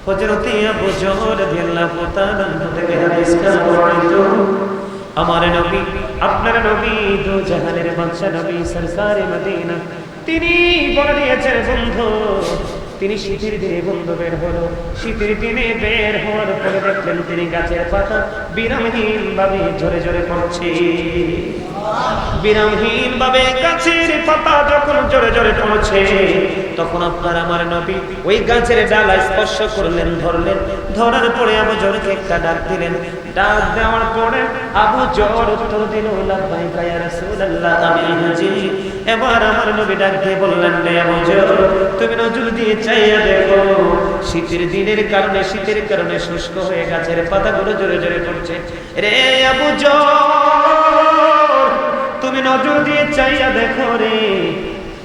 হযরত আবু যর রাদিয়াল্লাহু তাআলা থেকে হাদিসটা বর্ণিত, আমার নবী, আপনার নবী, দু জাহানের বাদশা নবী সরকারে মদিনা, তিনি বলে দিয়েছেন বন্ধু, তিনি শীতের দিনে বন্ধু বের হলো, শীতের দিনে বের হওয়ার পরে দেখলেন তিনি গাছের পাতা বিরামহীন ভাবে ঝরে ঝরে পড়ছে। বিরামহীন ভাবে গাছের পাতা যখন ঝরে ঝরে পড়ছে, তখন আপনার আমার নবী ওই গাছের ডালা স্পর্শ করলেন, ধরলেন, ধরার পরে আবু যরকে একটা ডাক দিলেন। ডাক দেওয়ার পরে আবু যর উত্তর দিল, লাব্বাইকা ইয়া রাসূলুল্লাহ, আমি হাজী। এবার আমার নবী ডাক দিয়ে বললেন, রে আবু যর, তুমি নজর দিয়ে চাইয়া দেখো, শীতের দিনের কারণে, শীতের কারণে শুষ্ক হয়ে গাছের পাতাগুলো ঝরে ঝরে পড়ছে। রে আবু যর, তুমি নজর দিয়ে চাইয়া দেখো রে,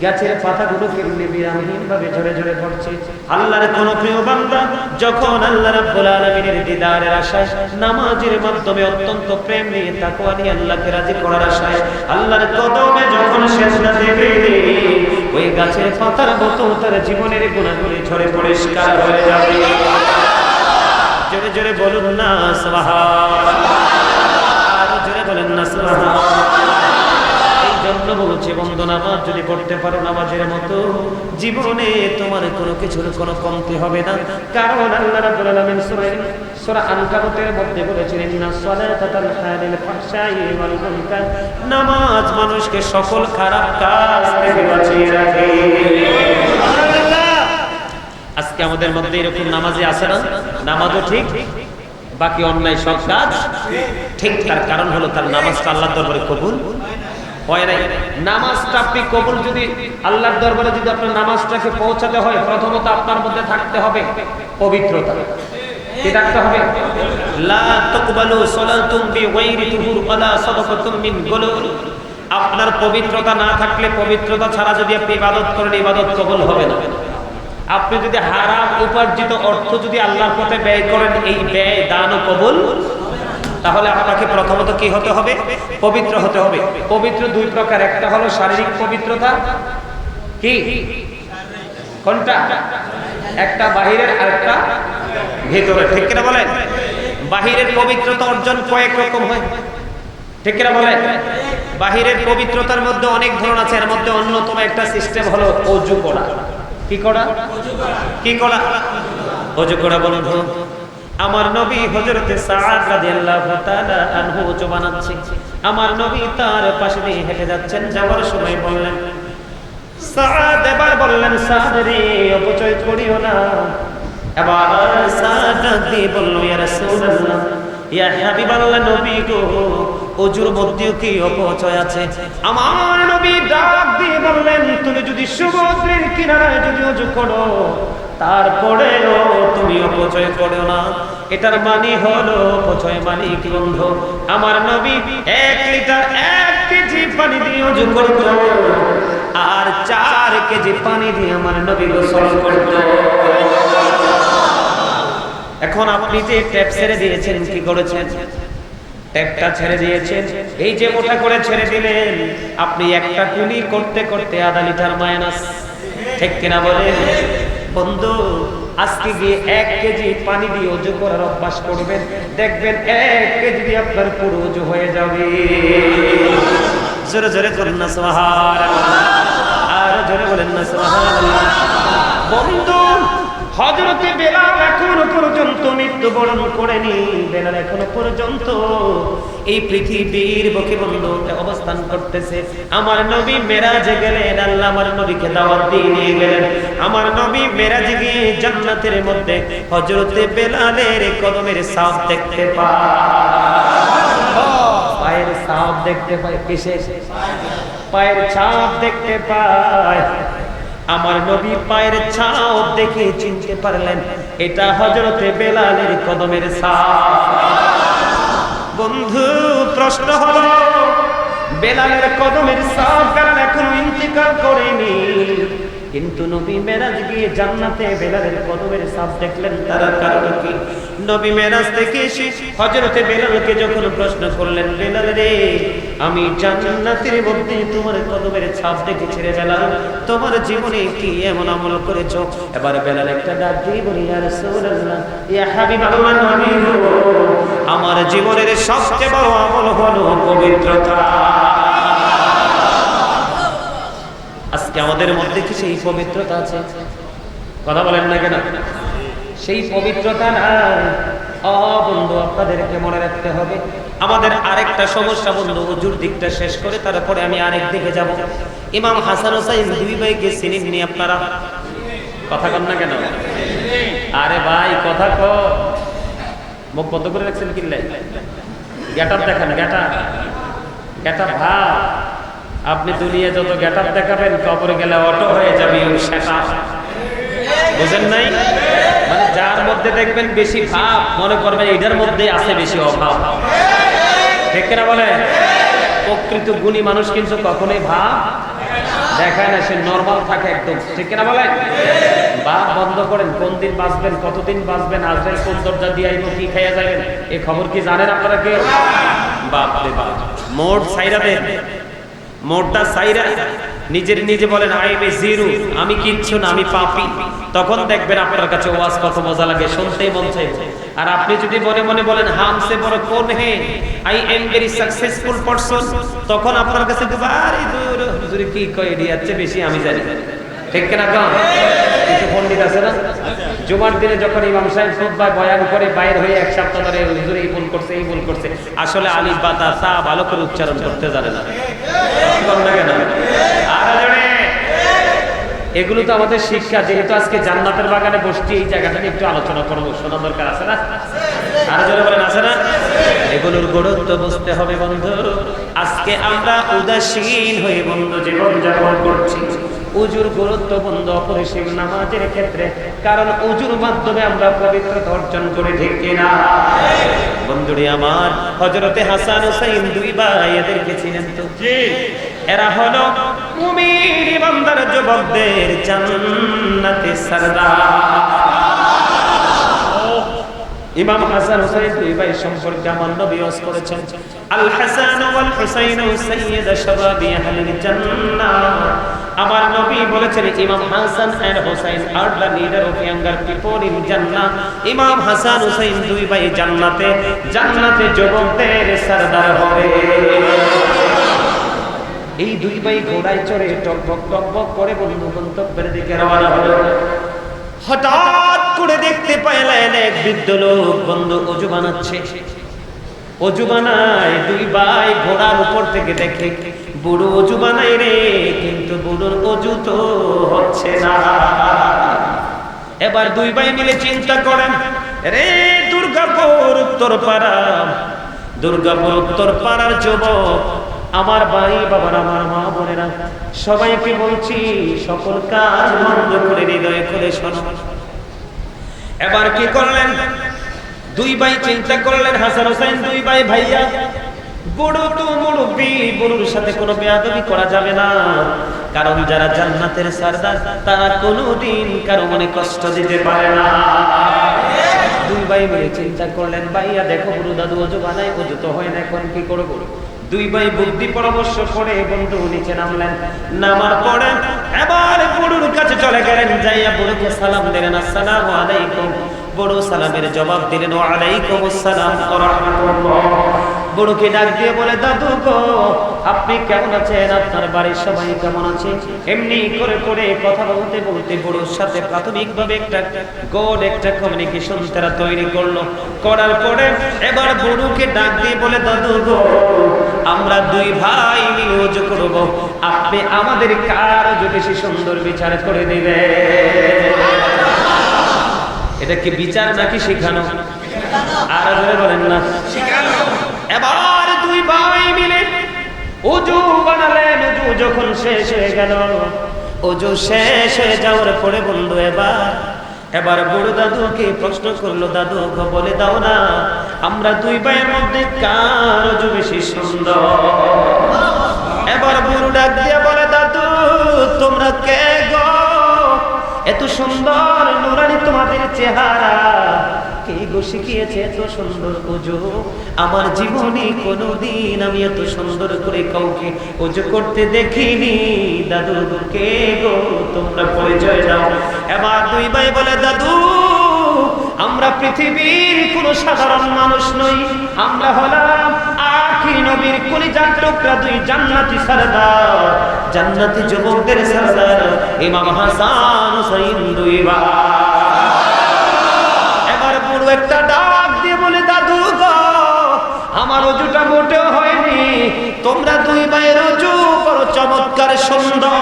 গাছের পাতাগুলো কেমনে বিরামহীন ভাবে ঝরে ঝরে পড়ছে। আল্লাহর কোন প্রিয় বান্দা যখন আল্লাহ রাব্বুল আলামিনের দিদারের আশায়, নামাজের মাধ্যমে অত্যন্ত প্রেম নিয়ে তাকওয়া নিয়ে আল্লাহকে রাজি করার আশায় আল্লাহর কদমে যখন সেজদা দেবে, ওই গাছের পাতার মতো তার জীবনের গুনাহগুলি ঝরে পরিষ্কার হয়ে যাবে। জোরে জোরে বলুন না সুবহানাল্লাহ, আরো জোরে বলেন না সুবহানাল্লাহ। জন্য বলছে বন্ধু, নামাজ যদি পড়তে পারো নামাজের মতো, জীবনে তোমার কোনো কিছুর কোনো কমতি হবে না। কারণ আল্লাহ রাব্বুল আলামিন সূরা আনকাবুতের মধ্যে বলেছেন, ইন্নাস সালাতা তানহা আনিল ফাহশাই ওয়াল মুনকার, নামাজ মানুষকে সকল খারাপ কাজ থেকে বাঁচিয়ে রাখে। সুবহানাল্লাহ। আজকে আমাদের মধ্যে এরকম নামাজি আছে না? নামাজও ঠিক, বাকি অন্যায় সব কাজ ঠিক। তার কারণ হলো তার নামাজটা আল্লাহর দরবারে কবুল হয় নাই। নামাজটা আপনি কবুল, যদি আল্লাহর দরবারে যদি আপনার নামাজটাকে পৌঁছাতে হয়, প্রথমত আপনার মধ্যে থাকতে হবে পবিত্রতা। কি থাকতে হবে? লা তাকবালু সালাতুম বিগাইরি তুহুর ওয়ালা সাদাকাতুম মিন গুলুল। আপনার পবিত্রতা না থাকলে, পবিত্রতা ছাড়া যদি আপনি ইবাদত করেন, ইবাদত কবুল হবে না। আপনি যদি হারাম উপার্জিত অর্থ যদি আল্লাহর পথে ব্যয় করেন, এই ব্যয় দানও কবুল। তাহলে আপনাকে প্রথমত কি হতে হবে? পবিত্র হতে হবে। পবিত্র দুই প্রকার, একটা হলো শারীরিক পবিত্রতা, কি কোনটা? একটা বাহিরের আর একটা ভিতরের, ঠিক কিনা বলেন? বাহিরের পবিত্রতা অর্জন কয়েক রকম হয়, ঠিক কিনা বলেন? বাহিরের পবিত্রতার মধ্যে অনেক ধরন আছে, এর মধ্যে অন্যতম একটা সিস্টেম হলো ওযু করা। কি করা? কি করা? ওযু করা। বন্ধু, আমার নবী হযরতে সাআদ রাদিয়াল্লাহু তাআলা আনহু ওযু বানাচ্ছে, আমার নবী তার পাশে দিয়ে হেঁটে যাচ্ছেন। যাওয়ার সময় বললেন, সাআদ, এবার বললেন, সাআদ রে, অপচয় করিও না। এবার সাআদ দিয়ে বলল, ইয়া রাসূলুল্লাহ, ইয়া হাবিবাল্লাহ, নবী গো, ওযুর মধ্যেও কি অপচয় আছে? আমার নবী ডাক দিয়ে বললেন, তুমি যদি সমুদ্রের কিনারায় যদি ওযু করো, তারপরেও তুমি অপচয় করো না। এটার মানে হলো, অপচয় মানে কি বন্ধু? আমার নবী 1 লিটার 1 কেজি পানি দিয়ে ওযু করত, আর 4 কেজি পানি দিয়ে আমার নবী গোসল করত। এখন আপনি যে ট্যাপ ছেড়ে দিয়েছেন, কি করেছেন? ট্যাপটা ছেড়ে দিয়েছেন, এই যে মোটা করে ছেড়ে দিলেন, আপনি একটা কুলি করতে করতে আধা লিটার মাইনাস, ঠিক কিনা বলেন? বন্ধু, আজকে গিয়ে 1 কেজি পানি দিয়ে ওযু করার অভ্যাস করবেন, দেখবেন 1 কেজি দিয়ে আপনার পুরো ওযু হয়ে যাবে। জোরে জোরে বলেন না সুবহানাল্লাহ, আর জোরে বলেন না সুবহানাল্লাহ। বন্ধু, হযরতে বেলাল এখনো পর্যন্ত মৃত্যুবরণ করেনি। বেলাল এখনো পর্যন্ত এই পৃথিবীর বুকে বন্ধু অবস্থান করতেছে। আমার নবী মেরাজে গেলেন, আল্লাহ আমার নবীকে দাওয়াত দিয়ে নিয়ে গেলেন। আমার নবী মেরাজে গিয়ে জান্নাতের মধ্যে হযরতে বেলালের কদমের ছাপ দেখতে পায়, পায়ের ছাপ দেখতে পায়। কিসের? পায়ের ছাপ দেখতে পায়। আমার নবী পায়ের ছাপ দেখে চিনতে পারলেন এটা হযরতে বেলালের কদমের ছাপ। বন্ধু, প্রশ্ন হলো, বেলালের কদমের ছাপ বেলাল এখনো ইন্তিকাল করেনি, কিন্তু নবী মেরাজ গিয়ে জান্নাতে বেলালের কদমের ছাপ দেখলেন, তার কারণ কি? নবী মেরাজ থেকে এসে হযরতে বেলালকে যখন প্রশ্ন করলেন, বেলাল রে, আমি জান্নাতের মধ্যে তোমার কদমের ছাপ দেখেছি রে বেলাল, তোমার জীবনে কি এমন আমল করেছো? এবার বেলাল একটা ডাক দিয়ে বলি, ইয়া রাসূলুল্লাহ, ইয়া হাবিবাল্লাহ, নবী গো, আমার জীবনের সবচেয়ে বড় আমল হলো পবিত্রতা। আজকে আমাদের মধ্যে কি সেই পবিত্রতা আছে? কথা বলেন না কেন? সেই পবিত্রতা নাই। বন্ধু, আপনাদেরকে মনে রাখতে হবে আমাদের আরেকটা সমস্যা বন্ধু, ওযুর দিকটা শেষ করে তারপরে আমি আরেক দিকে যাব। ইমাম হাসান হোসেন দুই ভাইকে চিনেননি আপনারা? কথা কন না কেন? আরে ভাই কথা কও, মুখ বন্ধ করে রাখছেন কিনলে? গেটআপ দেখান, গেটআপ ভাব। আপনি দুনিয়া যত গেটআপ দেখাবেন, কবরে গেলে অটো হয়ে যাবে সেটা। বুঝেন নাই? মানে যার মধ্যে দেখবেন বেশি ভাব, মনে করবেন এটার মধ্যে আছে বেশি অভাব। ঠিক না বলে? প্রকৃত গুণী মানুষ কিন্তু কখনোই ভাব দেখায় না, সে নরমাল থাকে একদম। ঠিক না বলে? ভাব বন্ধ করেন। কোন দিন বাঁচবেন, কতদিন বাঁচবেন, আজরাইল কোন দরজা দিয়ে আইব, কি খাইয়া যাবেন, এই খবর কি জানেন আপনারা কেউ? বাপ রে বাপ, মোট সাইরা দেন, মোটটা সাইরা নিজে বলেন আই এম এ জিরো, আমি কিচ্ছু না, আমি পাপী। তখন দেখবেন আপনার কাছে ওয়াজ কত মজা লাগে, শুনতেই মন চাইছে। আর আপনি যদি মনে মনে বলেন হামসে বড় কোন হে, I am very successful person, তখন আপনার কাছে আরে দূর হুজুর কি কয়, এর চেয়ে বেশি আমি জানি। ঠিক কিনা কন? কিছু পণ্ডিত আছে না, জুমার দিনে যখন ইমাম সাহেব খুতবা বয়ান করে বাইরে হয়ে এক সপ্তাহ ধরে হুজুর এই ভুল করছে, এই ভুল করছে, আসলে আলিফ বা তা সা ভালো করে উচ্চারণ করতে জানে না। এগুলো তো আমাদের শিক্ষা। যেহেতু আজকে জান্নাতের বাগানে বসছি, এই জায়গাটা নিয়ে একটু আলোচনা করবো, শোনা দরকার আছে না? আর জোরে বলেন আছে না? এগুলোর গুরুত্ব বুঝতে হবে বন্ধু। আজকে আমরা উদাসীন হয়ে বন্ধু জীবন যাপন করছি। উজুর গুরুত্ব বন্ধু অপরিসীম নামাজের ক্ষেত্রে, কারণ উজুর মাধ্যমে আমরা পবিত্রতা অর্জন করে, ঠিক কিনা বন্ধুরে আমার? হযরতে হাসান হুসাইন দুই ভাই, এদেরকে চিনেন তো? এরা হলো মুমিন ইমানদার যুবকদের জান্নাতের সরদার। ইমাম হাসান হুসাইন দুই ভাই সম্পর্কে আমার নবী ওয়াজ করেছেন, আল হাসান ওয়াল হুসাইন সাইয়্যিদা শাবাবি আহলিল জান্নাহ। আমার নবী বলেছেন ইমাম Hasan and Hussain are the leader of younger people in Jannah. ইমাম হাসান হুসাইন দুই ভাই জান্নাতে যুবকদের সরদার হবে। এই দুই ভাই ঘোড়ায় চড়ে টকবক করে বন্ধু গন্তব্যের দিকে রওনা হলো। হঠাৎ করে দেখতে পাইলেন এক বৃদ্ধ লোক বন্ধু অজু বানাচ্ছে। অজু বানায় দুই ভাই ঘোড়ার উপর থেকে দেখে বুড়ো অজু বানাই রে, কিন্তু বুড়োর অজু তো হচ্ছে না। এবার দুই ভাই মিলে চিন্তা করেন, রে দুর্গাপুর উত্তরপাড়ার যুবক, আমার ভাই বাবার, আমার মা বোনেরা, সবাইকে বলছি সকল কাজ বন্ধ করে হৃদয়ে খুলে শোনো। এবার কি করলেন? দুই ভাই চিন্তা করলেন, হাসান হোসেন দুই ভাই ভাইয়া, বুড়ো তো মুরব্বি, বুড়োর সাথে কোনো বেয়াদবি করা যাবে না, কারণ যারা জান্নাতের সরদার তারা কোনোদিন কারো মনে কষ্ট দিতে পারে না। দুই ভাই মিলে চিন্তা করলেন, ভাইয়া দেখো বুড়ো দাদু অজু বানায়, অজু তো হয় না, এখন কি করবো? দুই ভাই বুদ্ধি পরামর্শ করে বন্ধু নিচে নামলেন। নামার পরে এবার বুড়োর কাছে চলে গেলেন, যাইয়া বুড়োকে সালাম দিলেন, আসসালামু আলাইকুম। বুড়ো সালামের জবাব দিলেন, ওয়া আলাইকুম আসসালাম ওয়া রাহমাতুল্লাহ। বুড়োকে ডাক দিয়ে বলে, দাদু গো আপনি কেমন আছেন, আপনার বাড়ির সবাই কেমন আছে? এমনি করে কথা বলতে বুড়োর সাথে প্রাথমিকভাবে একটা কমিউনিকেশন তারা তৈরি করলো। করার পরে এবার বুড়োকে ডাক দিয়ে বলে, দাদু গো আমরা দুই ভাই মিলে ওযু করব, আপনি আমাদের কার ওযু বেশি সুন্দর বিচার করে দিবেন। এটা কি বিচার নাকি শেখানো? আর বলেন না, শেখানো। এবার দুই ভাই মিলে ওযু বানালেন। ওযু যখন শেষ হয়ে গেল, ওযু শেষ হয়ে যাওয়ার পরে বন্ধু এবার বুড়ো দাদুকে প্রশ্ন করলো, দাদু বলে দাও না আমরা দুই ভাইয়ের মধ্যে কার ওযু বেশি সুন্দর? এবার বুড়ো ডাক দিয়ে বলে, দাদু তোমরা কে গো? এত সুন্দর নুরানি তোমাদের চেহারা, কে গো শিখিয়েছে এত সুন্দর ওযু? আমার জীবনে কোনোদিন আমি এত সুন্দর করে কাউকে ওযু করতে দেখিনি। দাদু কে গো, তোমরা পরিচয় দাও। এবার দুই ভাই বলে, দাদু আমরা পৃথিবীর কোনো সাধারণ মানুষ নই, আমরা হলাম আখির নবীর কলিজার টুকরা দুই জান্নাতি সরদার, জান্নাতি যুবকদের সরদার ইমাম হাসান হুসাইন দুই ভাই। এবার বড় একটা ডাক দিয়ে বলে, দাদু গো আমার ওযুটা মোটেও হয়নি, তোমরা দুই ভাইয়ের ওযু বড় চমৎকার সুন্দর।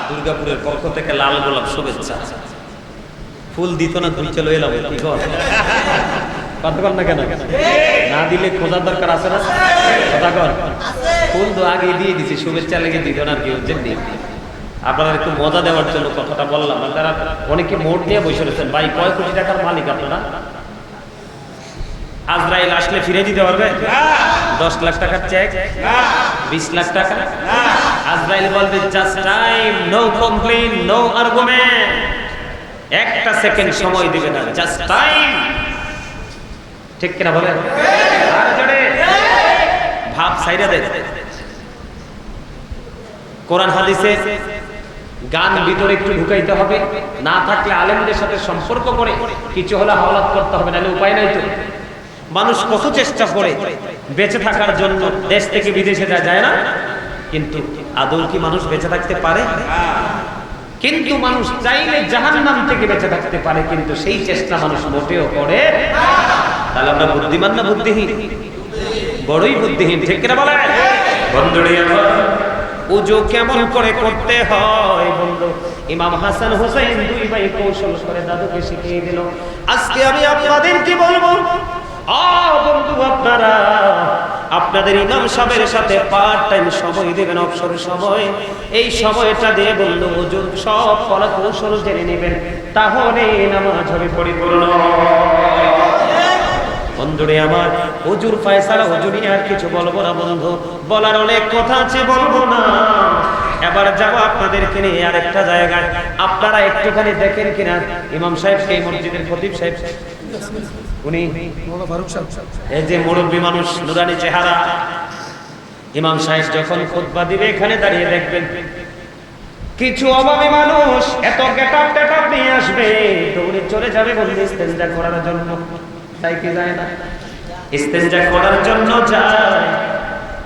দুর্গাপুরের পক্ষ থেকে লাল গোলাপ শুভেচ্ছা। ফুল দিত না, তুই চলো এলাম কি কর কথা কর না, কেন না দিলে খোঁজার দরকার আছে না? কথা কর, ফুল তো আগে দিয়ে দিছি, শুভেচ্ছা লেগে দিত না কেউ যেমনি। আপনারা একটু মজা দেওয়ার জন্য কথাটা বললাম। তারা অনেকে মোট নিয়ে বসে রয়েছেন, ভাই কয় কোটি টাকার মালিক আপনারা? আজরাইল আসলে ফিরে দিতে পারবে? 10 লাখ টাকার চেক, 20 লাখ টাকা? আজরাইল বলবে just time, no complain, no argument. একটা সেকেন্ড সময় দিবে না, জাস্ট টাইম। ঠিক কিনা বলে? আর জোরে ভাব সাইরা দেয়। কোরআন হাদিসে গান ভিতরে একটু ঢুকাইতে হবে, না থাকলে আলেমদের সাথে সম্পর্ক করে কিছু হলে হাওলাত করতে হবে, নাহলে উপায় নাই তো। মানুষ কত চেষ্টা করে বেঁচে থাকার জন্য, দেশ থেকে বিদেশে যায় না, কিন্তু আদৌ কি মানুষ বেঁচে থাকতে পারে? কিন্তু মানুষ চাইলে জাহান্নাম থেকে বেঁচে থাকতে পারে, কিন্তু সেই চেষ্টা মানুষ মোটেও করে। তাহলে আমরা বুদ্ধিমান না বুদ্ধিহীন? বড়ই বুদ্ধিহীন, ঠিক কিনা বলে? বন্ধুরে আমার ওযু কেমন করে করতে হয় বন্ধু, ইমাম হাসান হুসাইন দুই ভাই কৌশল করে দাদুকে শিখিয়ে দিল। আজকে আমি আপনাদেরকে বলবো, বন্ধু আপনারা আপনাদের ইমাম সাহেবের সাথে পার্ট টাইম সময় দেবেন, অবসর সময়। এই সময়টা দিয়ে বন্ধু ওযুর সব কলা কৌশল জেনে নেবেন, তাহলে নামাজ হবে পরিপূর্ণ। বন্ধুরে আমার ওযুর ফয়সালা, ওযু নিয়ে আর কিছু বলবো না বন্ধু, বলার অনেক কথা আছে, বলবো না। এবার যাবো আপনাদেরকে নিয়ে আরেকটা জায়গায়। আপনারা একটুখানি দেখেন কিনা ইমাম সাহেবকে, এই মসজিদের খতিব সাহেব, উনি এই যে মুরব্বী মানুষ, নুরানি চেহারা, ইমাম সাহেব যখন খুতবা দিবে এখানে দাঁড়িয়ে দেখবেন কিছু অভাবী মানুষ এত গেটআপ টেটআপ নিয়ে আসবে, দৌড়ে চলে যাবে বন্ধু ইস্তেঞ্জা করার জন্য। তাই কি যায় না? ইস্তেঞ্জা করার জন্য যায়,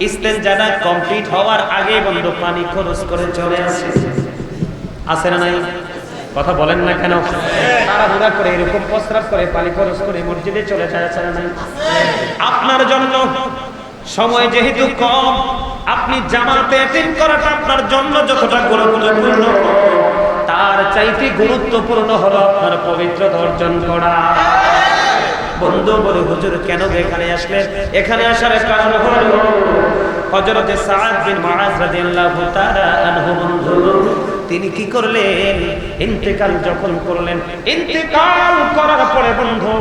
ইস্তেঞ্জাটা কমপ্লিট হওয়ার আগে বন্ধু পানি খরচ করে চলে আসে। আছে না নাই? কথা বলেন না কেন? তাড়াহুড়া করে এরকম প্রস্রাব করে পানি খরচ করে মসজিদে চলে যায়, আছে না নাই? আপনার জন্য সময় যেহেতু কম, আপনি জামাতে অ্যাটেন্ড করাটা আপনার জন্য যতটা গুরুত্বপূর্ণ, তার চাইতে গুরুত্বপূর্ণ হলো আপনার পবিত্রতা অর্জন করা। বন্ধু বলে, হুজুর কেন এখানে আসলেন? এখানে আসার কারণ হলো হযরত সাদ বিন মুআজ রাদিয়াল্লাহু তাআলা আনহু বন্ধু তিনি কি করলেন? ইন্তেকাল যখন করলেন, ইন্তেকাল করার পরে বন্ধু,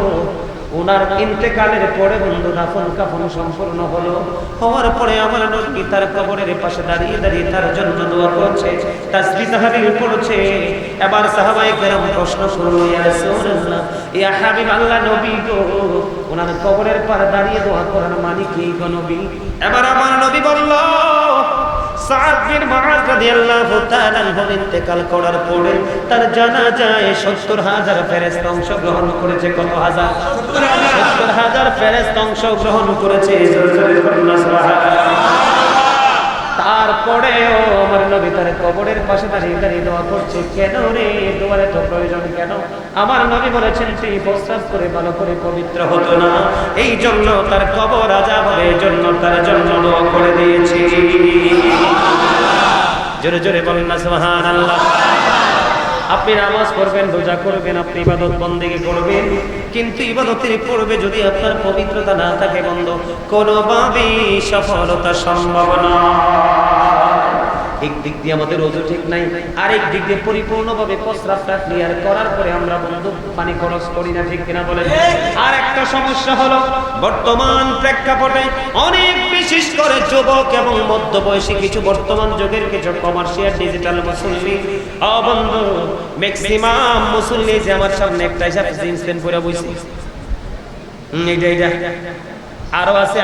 ওনার ইন্তেকালের পরে বন্ধু দাফন কাফন সম্পূর্ণ হলো। হওয়ার পরে আমার নবী তার কবরের পাশে দাঁড়িয়ে দাঁড়িয়ে তার জন্য দোয়া করছে, তাসবিহ তাহলিল পড়ছে। এবার সাহাবায়ে কেরাম প্রশ্ন করলো, ইয়া রাসূলুল্লাহ, ইয়া হাবিবাল্লাহ, নবী গো, ওনার কবরের পাশে দাঁড়িয়ে দোয়া করার মানে কি গো নবী? এবার আমার নবী বলল, সাদ বিন মুআজ রাদিয়াল্লাহু তাআলা ইন্তেকাল করার পরে তার জানাজায় ৭০,০০০ ফেরেশতা অংশগ্রহণ করেছে। কত হাজার? ৭০,০০০ ফেরেশতা অংশগ্রহণ করেছে। তারপরেও আমার নবী তার কবরের পাশে দাঁড়িয়ে দাঁড়িয়ে দোয়া করছে। কেন রে? দোয়ারে তো প্রয়োজন কেন? আমার নবী বলেছেন সেই প্রস্রাব করে ভালো করে পবিত্র হতো না, এই জন্য তার কবর আযাব হবে, এই জন্য তার জন্য দোয়া করে দিয়েছি। জোরে জোরে বলেন না সুবহানাল্লাহ। আপনি নামাজ পড়বেন, রোজা করবেন, আপনি ইবাদত বন্দেগী করবেন, কিন্তু ইবাদতের পূর্বে যদি আপনার পবিত্রতা না থাকে বন্ধু, কোনোভাবেই সফলতা সম্ভব নয়। একদিক দিয়ে আমাদের ওযু ঠিক নাই, আরেক দিক দিয়ে পরিপূর্ণভাবে প্রস্রাবটা ক্লিয়ার করার পরে আমরা বন্ধু পানি খরচ করি না, ঠিক কিনা বলেন? আর একটা সমস্যা হলো বর্তমান প্রেক্ষাপটে অনেক বিশেষ করে যুবক এবং মধ্যবয়সী কিছু বর্তমান যুগের কিছু কমার্শিয়াল ডিজিটাল মুসল্লি, বন্ধু ম্যাক্সিমাম মুসল্লি যে আমার সামনে একটা হিসাব জিন্স প্যান্ট পরে বসে, এইটা আরো আছে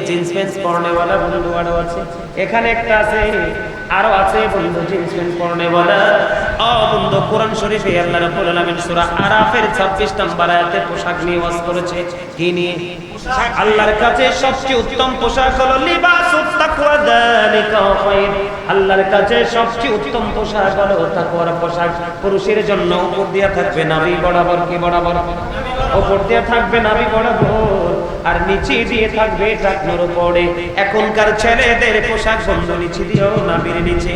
জিন্স প্যান্ট পরনেওয়ালা বন্ধু, আরো আছে এখানে একটা আছে, আরো আছে বন্ধু জিন্স প্যান্ট পরনেওয়ালা। বন্ধু কোরআন শরীফে আল্লাহ রাব্বুল আলামিন সূরা আরাফের 26 নম্বর আয়াতে পোশাক নিয়ে ওয়াজ করেছে। কি নিয়ে? আল্লাহর কাছে সবচেয়ে উত্তম পোশাক হলো লিবাসুত তাকওয়া, যালিকা খায়র। আল্লাহর কাছে সবচেয়ে উত্তম পোশাক হলো তাকওয়ার পোশাক। পুরুষের জন্য উপর দিয়া থাকবে নাভি বরাবর, কি বরাবর? উপর দিয়া থাকবে নাভি বরাবর, আর নিচে দিয়ে থাকবে টাকনোর উপরে। এখনকার ছেলেদের পোশাক বন্ধু নিচে দিয়েও নাভির নিচে,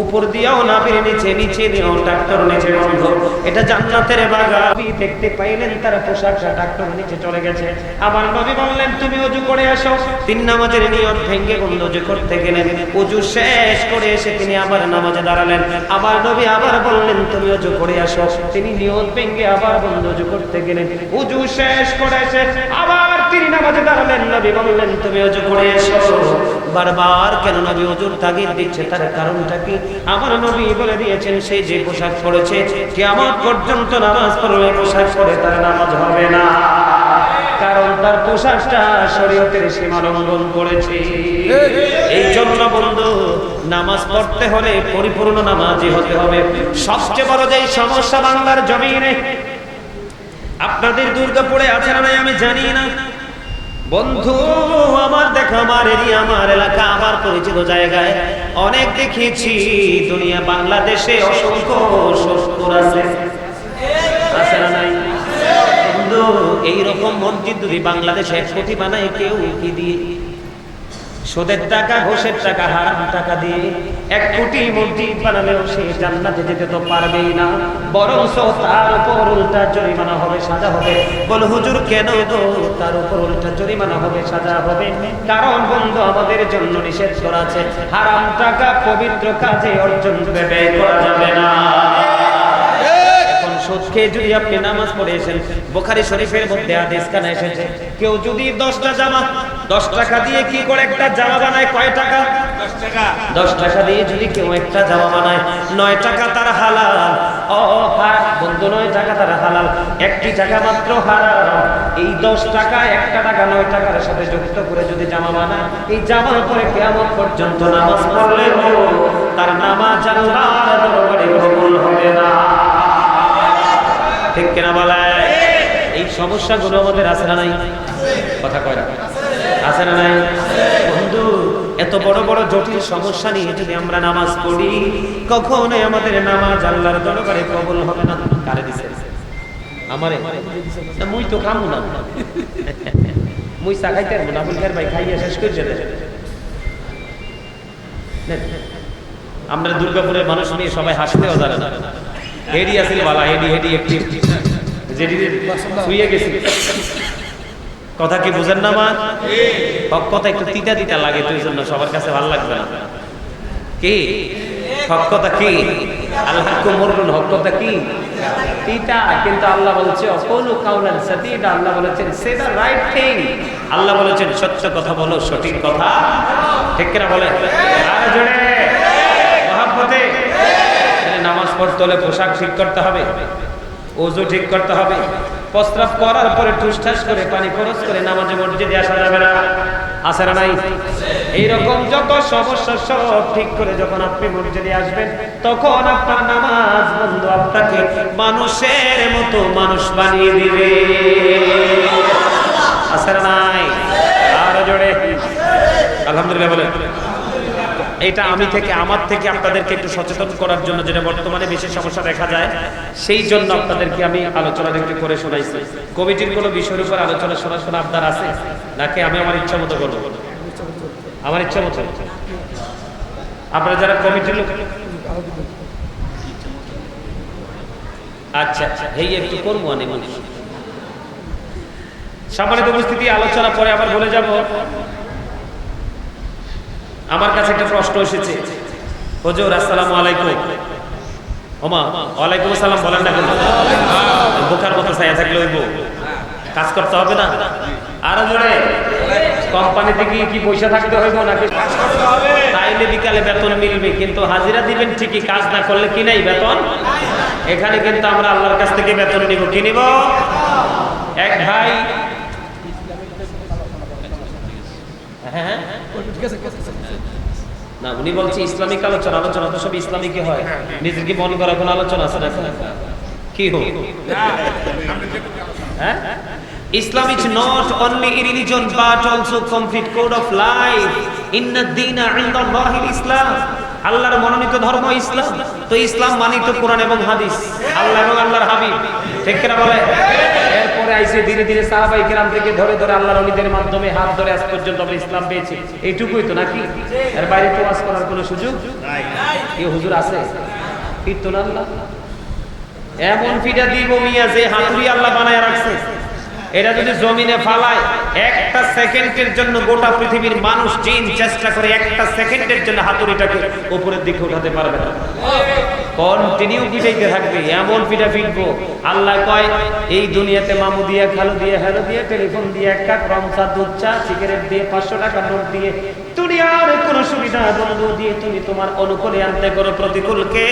উপর দিয়েও নাভির নিচে, নিচে দিয়েও টাকনোর নিচে বন্ধু। এটা জান্নাতের বাগান। দেখতে পাইলেন তার পোশাকটা টাকনোর নিচে চলে গেছে। আমার নবী বললেন তুমি ওযু করে আসো। 3 নামাজের নিয়ত ভেঙে বন্ধু ওযু করতে গেলেন, ওযু শেষ করে এসে তিনি আবার নামাজে দাঁড়ালেন। আমার নবী আবার বললেন তুমি ওযু করে আসো। তিনি নিয়ত ভেঙে আবার বন্ধু ওযু করতে গেলেন, ওযু শেষ করে এসে আবার তিনি নামাজে দাঁড়ালেন। নবী বললেন তুমি ওযু করে এসো। বারবার কেন নবী ওযুর তাগিদ দিচ্ছে, তার কারণটা কি? আমার নবী বলে দিয়েছেন সেই যে পোশাক পরেছে কিয়ামত পর্যন্ত নামাজ পড়লে পোশাক পরে তার নামাজ হবে না, কারণ তার পোশাকটা শরীয়তের সীমা লঙ্ঘন করেছে। এই জন্য বন্ধু নামাজ পড়তে হলে পরিপূর্ণ নামাজি হতে হবে। সবচেয়ে বড় যে সমস্যা বাংলার জমিনে, আপনাদের দুর্গাপুরে আছে না আমি জানি না বন্ধু, আমার দেখা, আমার এরিয়া, আমার এলাকা, আমার পরিচিত জায়গায় অনেক দেখেছি। দুনিয়া বাংলাদেশে অসংখ্য শ্বশুর আছে না নাই বন্ধু? এইরকম মসজিদ যদি বাংলাদেশে 1 কোটি বানায়, কেউ কি দিয়ে? সুদের টাকা, ঘুষের টাকা, হারাম টাকা দিয়ে 1 কোটি মসজিদ বানালেও সে জান্নাতে যেতে তো পারবেই না, বরং তার উপর উল্টা জরিমানা হবে, সাজা হবে। বল হুজুর কেন গো? তার উপর উল্টা জরিমানা হবে, সাজা হবে। কারণ বন্ধু আমাদের জন্য নিষেধ করা আছে, হারাম টাকা পবিত্র কাজে অর্জন ব্যয় করা যাবে না। সুদ খেয়ে যদি আপনি নামাজ পড়ে এসেন, বুখারী শরীফের মধ্যে হাদিস কানা এসেছে, কেউ যদি 10টা জামা 10 টাকা দিয়ে কি করে একটা জামা বানায়? কয় টাকা? 10 টাকা। 10 টাকা দিয়ে যদি কেউ একটা জামা বানায়, 9 টাকা তার হালাল। বন্ধু 9 টাকা তার হালাল, 1টি টাকা মাত্র হারাম। এই 10 টাকা, 1টা টাকা 9 টাকার সাথে যুক্ত করে যদি জামা বানায়, এই জামার পরে কিয়ামত পর্যন্ত নামাজ পড়লেও তার নামাজ আল্লাহর দরবারে কবুল হবে না, ঠিক কিনা বলে? এই সমস্যাগুলো আমাদের আছে না নাই? কথা কয় না, আছে না নাই? বন্ধু এত বড় বড় জটিল সমস্যা নিয়ে যদি আমরা নামাজ পড়ি, কখনোই আমাদের নামাজ আল্লাহর দরবারে কবুল হবে না। কারে দিছে? আমারে? মুই তো খামু না, মুই চা খাইতে পারবো না, আবুল খায়ের ভাই খাইয়া শেষ করে যেতে। আমরা দুর্গাপুরের মানুষ নিয়ে সবাই হাসতেও জানে না। হেডি আসিল বালা, হেডি একটি যেটি শুয়ে গেছি। কথা কি বুঝেন না মা? হক কথা একটু তিতা তিতা লাগে, তো এই জন্য সবার কাছে ভালো লাগবে না। কি হক কথা? কি আল্লাহ মরুন, হক কথা কি তিতা, কিন্তু আল্লাহ বলছে অকৌলু কাউলান সাদীদা। আল্লাহ বলেছেন সে দা রাইট থিং। আল্লাহ বলেছেন সত্য কথা বলো, সঠিক কথা, ঠিক কিনা বলে? আর জোরে মহব্বতে। নামাজ পড়তে হলে পোশাক ঠিক করতে হবে, ওযু ঠিক করতে হবে। প্রস্রাব করার পরে ঠুসঠাস করে পানি খরচ করে নামাজে মসজিদে আসা যাবে না, আছে না নাই? এইরকম যত সমস্যা সব ঠিক করে যখন আপনি মসজিদে আসবেন, তখন আপনার নামাজ বন্ধু আপনাকে মানুষের মতো মানুষ বানিয়ে দিবে, আছে না নাই? আর জোরে আলহামদুলিল্লাহ বলে। এটা আমার থেকে আপনাদেরকে একটু সচেতন করার জন্য, যেটা বর্তমানে বেশি সমস্যা দেখা যায়, সেই জন্য আপনাদেরকে আমি আলোচনা একটু করে শোনাইছি। কমিটির কোনো বিষয়ের উপর আলোচনা শোনা আপনার আছে নাকি? আমি আমার ইচ্ছা মতো করবো, আমার ইচ্ছা মতো। আপনারা যারা কমিটির লোক, আচ্ছা এই একটু করবো আমি সম্মানিত উপস্থিতি। আলোচনা পরে আবার বলে যাব। আমার কাছে একটা প্রশ্ন এসেছে, হুজুর আসসালামু আলাইকুম। ওমা ওয়ালাইকুম আসসালাম বলেন না কেন? বোকার মতো ছায়া থাকলে হইব, কাজ করতে হবে না? আরো জোরে, কোম্পানিতে গিয়ে কি পয়সা থাকতে হইব নাকি? তাইলে বিকালে বেতন মিলবে, কিন্তু হাজিরা দিবেন ঠিকই, কাজ না করলে কি নাই বেতন? এখানে কিন্তু আমরা আল্লাহর কাছ থেকে বেতন নিব। কি নিব? এক ভাই, হ্যাঁ না উনি বলছে ইসলামিক আলোচনা, আলোচনা তো সব ইসলামিকই হয়, নিজের কি মন করা কোনো আলোচনা আছে না? কি হোক, Islam is not only a religion but also complete code of life. Inna ad-dina 'inda Allahi al-Islam. আল্লাহর মনোনীত ধর্ম ইসলাম। তো ইসলাম মানে তো কোরআন এবং হাদিস, আল্লাহ এবং আল্লাহর হাবিব, ঠিক কিনা বলে? এরপরে আইসে ধীরে ধীরে সাহাবায়ে কেরাম থেকে ধরে ধরে আল্লাহর ওলিদের মাধ্যমে হাত ধরে আজ পর্যন্ত আমরা ইসলাম পেয়েছি। এইটুকুই তো নাকি? এর বাইরে তো ওয়াজ করার কোনো সুযোগ নাই। কি হুজুর আছে? কীর্তন আল্লাহ এমন ফিডা দিব মিয়া যে হাতুড়ি আল্লাহ বানায় রাখছে, এটা যদি জমিনে ফালায় একটা সেকেন্ডের জন্য গোটা পৃথিবীর মানুষ জিন চেষ্টা করে একটা সেকেন্ডের জন্য হাতুড়িটাকে উপরের দিকে উঠাতে পারবে না, কন্টিনিউ পিটাইতে থাকবে। এমন পিটা পিটবো, আল্লাহ কয় এই দুনিয়াতে মামু দিয়ে, খালু দিয়ে, হ্যালো দিয়ে, টেলিফোন দিয়ে, এক কাপ রং চা, দুধ চা, সিগারেট দিয়ে, 500 টাকা নোট দিয়ে, দুনিয়ার কোনো সুবিধা বন্ধ দিয়ে তুমি তোমার অনুকূলে আনতে করো প্রতিকূলকে,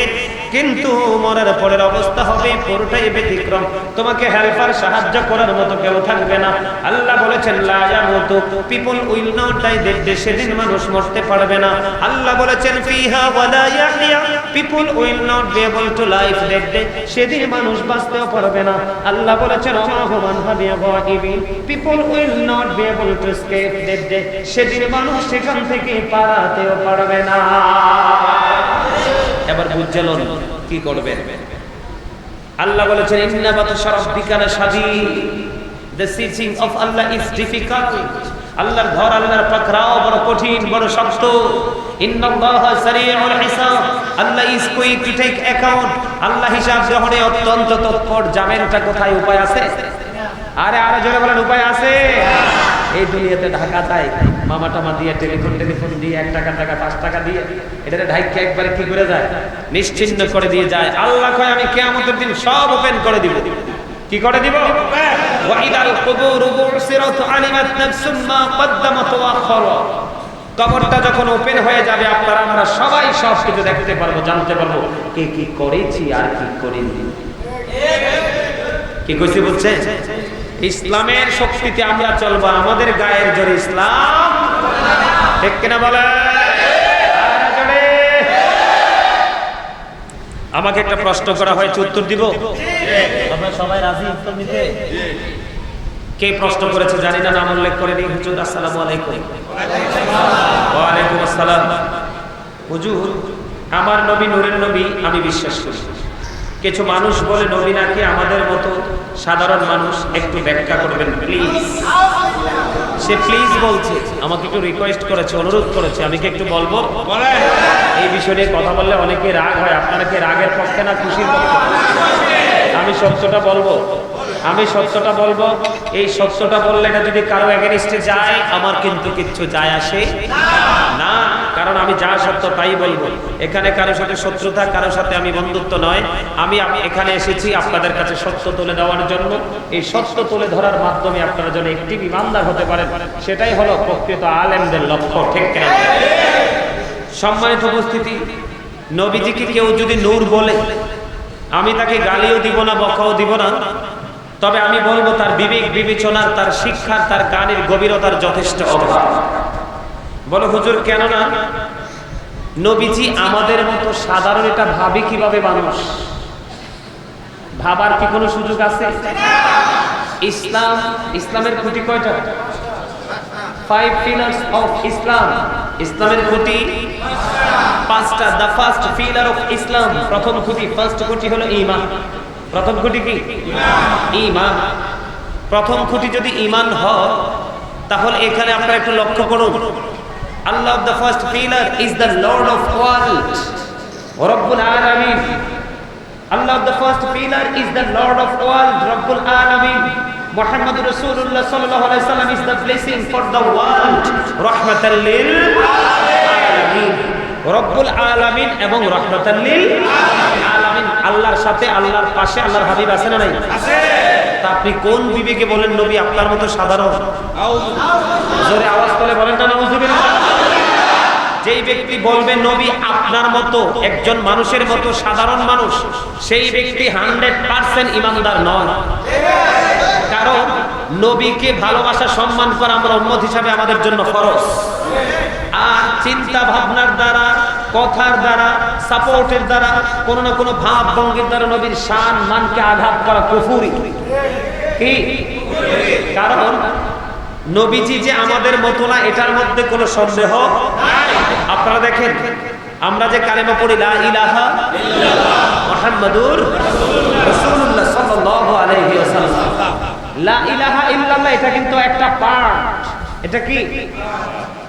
কিন্তু মরার পরের অবস্থা হবে পুরোটাই ব্যতিক্রম। তোমাকে হেল্পার, সাহায্য করার মতো কেউ থাকবে না। আল্লাহ বলেছেন লা ইয়ামুতু, পিপল উইল নট ডাই, সেদিন মানুষ মরতে পারবে না। আল্লাহ বলেছেন ফিহা ওয়ালা ইয়াহইয়া, people will not be able to life that day, সেদিন মানুষ বাঁচতেও পারবে না। আল্লাহ বলেছেন ওয়াহুমান হাবিয়া গায়িবিন, people will not be able to escape that day, সেদিন মানুষ সেখান থেকে পালাতেও পারবে না। এবার বুঝলেন কি করবে? আল্লাহ বলেছেন ইন্না বাতশা রাব্বিকা লাশাদীদ, the searching of Allah is difficult. আল্লাহর ঘর, আল্লাহর পাকড়াও বড় কঠিন, বড় শক্ত। ইন্নাল্লাহা সারিউল হিসাব, Allah is quick to take account, Allah হিসাব গ্রহণে অত্যন্ত তৎপর। জামেনটা কোথায়? উপায় আছে? আরে আরে জোরে বলেন, উপায় আছে? এই দুনিয়াতে ঢাকা যায় মামা টামা দিয়ে, টেলিফোন দিয়ে, 1 টাকা 5 টাকা দিয়ে, এটাতে ঢাইকা একবারে কি করে যায়? নিশ্চিহ্ন করে দিয়ে যায়। আল্লাহ কয় আমি কিয়ামতের দিন সব ওপেন করে দিব। কি করে দিব? ওয়া ইদাল কুবুর বুসিরাত আলিমাত নাফসুম মা কদ্দামাত ওয়া আখারা, কবরটা যখন ওপেন হয়ে যাবে আপনারা আমরা সবাই সব কিছু দেখতে পারবো, জানতে পারবো কে কি করেছি আর কি করিনি। কি কইছি বুঝছেন? ইসলামের শক্তিতে আমরা চলবো, আমাদের গায়ের জোরে ইসলাম, ঠিক কিনা বলে? আমাকে একটা প্রশ্ন করা হয়েছে, উত্তর দিব? আপনারা সবাই রাজি উত্তর দিতে? কে প্রশ্ন করেছে জানি না, নাম উল্লেখ করে দিই। হুজুর আসসালামু আলাইকুম। ওয়া আলাইকুম আসসালাম। হুজুর আমার নবী নূরের নবী, আমি বিশ্বাস করি। কিছু মানুষ বলে নবী নাকি আমাদের মতো সাধারণ মানুষ, একটু ব্যাখ্যা করবেন প্লিজ। সে প্লিজ বলছে, আমাকে একটু রিকোয়েস্ট করেছে, অনুরোধ করেছে, আমি কি একটু বলবো? এই বিষয়ে কথা বললে অনেকে রাগ হয়, আপনারা কি রাগের পক্ষে না খুশির পক্ষে? আমি সত্যটা বলবো, আমি সত্যটা বলবো। এই সত্যটা বললে এটা যদি কারো এগেইনস্টে যায়, আমার কিন্তু কিচ্ছু যায় আসে না, কারণ আমি যা সত্য তাই বলবো। এখানে কারো সাথে শত্রুতা, কারো সাথে আমি বন্ধুত্ব নয়। আমি এখানে এসেছি আপনাদের কাছে সত্য তুলে দেওয়ার জন্য। এই সত্য তুলে ধরার মাধ্যমে আপনারা যেন একটি ইমানদার হতে পারেন, সেটাই হলো প্রকৃত আলেমদের লক্ষ্য, ঠিক কিনা? সম্মানিত উপস্থিতি, নবীজিকে কেউ যদি নূর বলে, আমি তাকে গালিও দিব না, বকাও দিব না, তবে আমি বলবো তার বিবেক বিবেচনার, তার শিক্ষার, তার গানের গভীরতার যথেষ্ট অভাব। বলো হুজুর কেন না? নবীজি আমাদের মতো সাধারণ, এটা ভাবে কিভাবে মানুষ? ভাবার কি কোনো সুযোগ আছে? ইসলামের খুঁটি কয়টা? 5 pillars of Islam. ইসলামের খুঁটি 5টা। The first pillar of Islam, প্রথম খুঁটি, ফার্স্ট খুঁটি হলো ঈমান। প্রথম খুঁটি কি? ঈমান। প্রথম খুঁটি যদি ঈমান হয়, তাহলে এখানে আপনারা একটু লক্ষ্য করুন। Allah, the first pillar, is the Lord of world, Rabbul Alamin. Allah, the first pillar, is the Lord of world, Rabbul Alamin. Muhammad Rasulullah sallallahu alaihi wasallam is the blessing for the world, rahmatan lil alamin. রব্বুল আলামিন এবং রাহমাতাল লিল আলামিন। আল্লাহর সাথে, আল্লাহর পাশে আল্লাহর হাবিব আছে না নাই? আছে। তা আপনি কোন বিবেকে বলেন নবী আপনার মতো সাধারণ? জোরে আওয়াজ করে বলেন না নাউজুবিল্লাহ। যেই ব্যক্তি বলবে নবী আপনার মতো একজন মানুষের মতো সাধারণ মানুষ, সেই ব্যক্তি 100% ইমানদার নয়। কারণ নবীকে ভালোবাসা সম্মান করা আমরা উম্মত হিসাবে আমাদের জন্য ফরজ। আর চিন্তা ভাবনার দ্বারা, কথার দ্বারা, সাপোর্টের দ্বারা, কোনো না কোনো ভাব ভঙ্গির দ্বারা নবীর শান মানকে আঘাত করা কুফরি। কি? কারণ নবীজি যে আমাদের মতো না, এটার মধ্যে কোনো সন্দেহ নাই। আপনারা দেখেন আমরা যে কালেমা পড়ি লা ইলাহা ইল্লাল্লাহ মুহাম্মাদুর রাসূলুল্লাহ সাল্লাল্লাহু আলাইহি ওয়াসাল্লাম, লা ইলাহা ইল্লাল্লাহ এটা কিন্তু একটা পার্ট। এটা কি?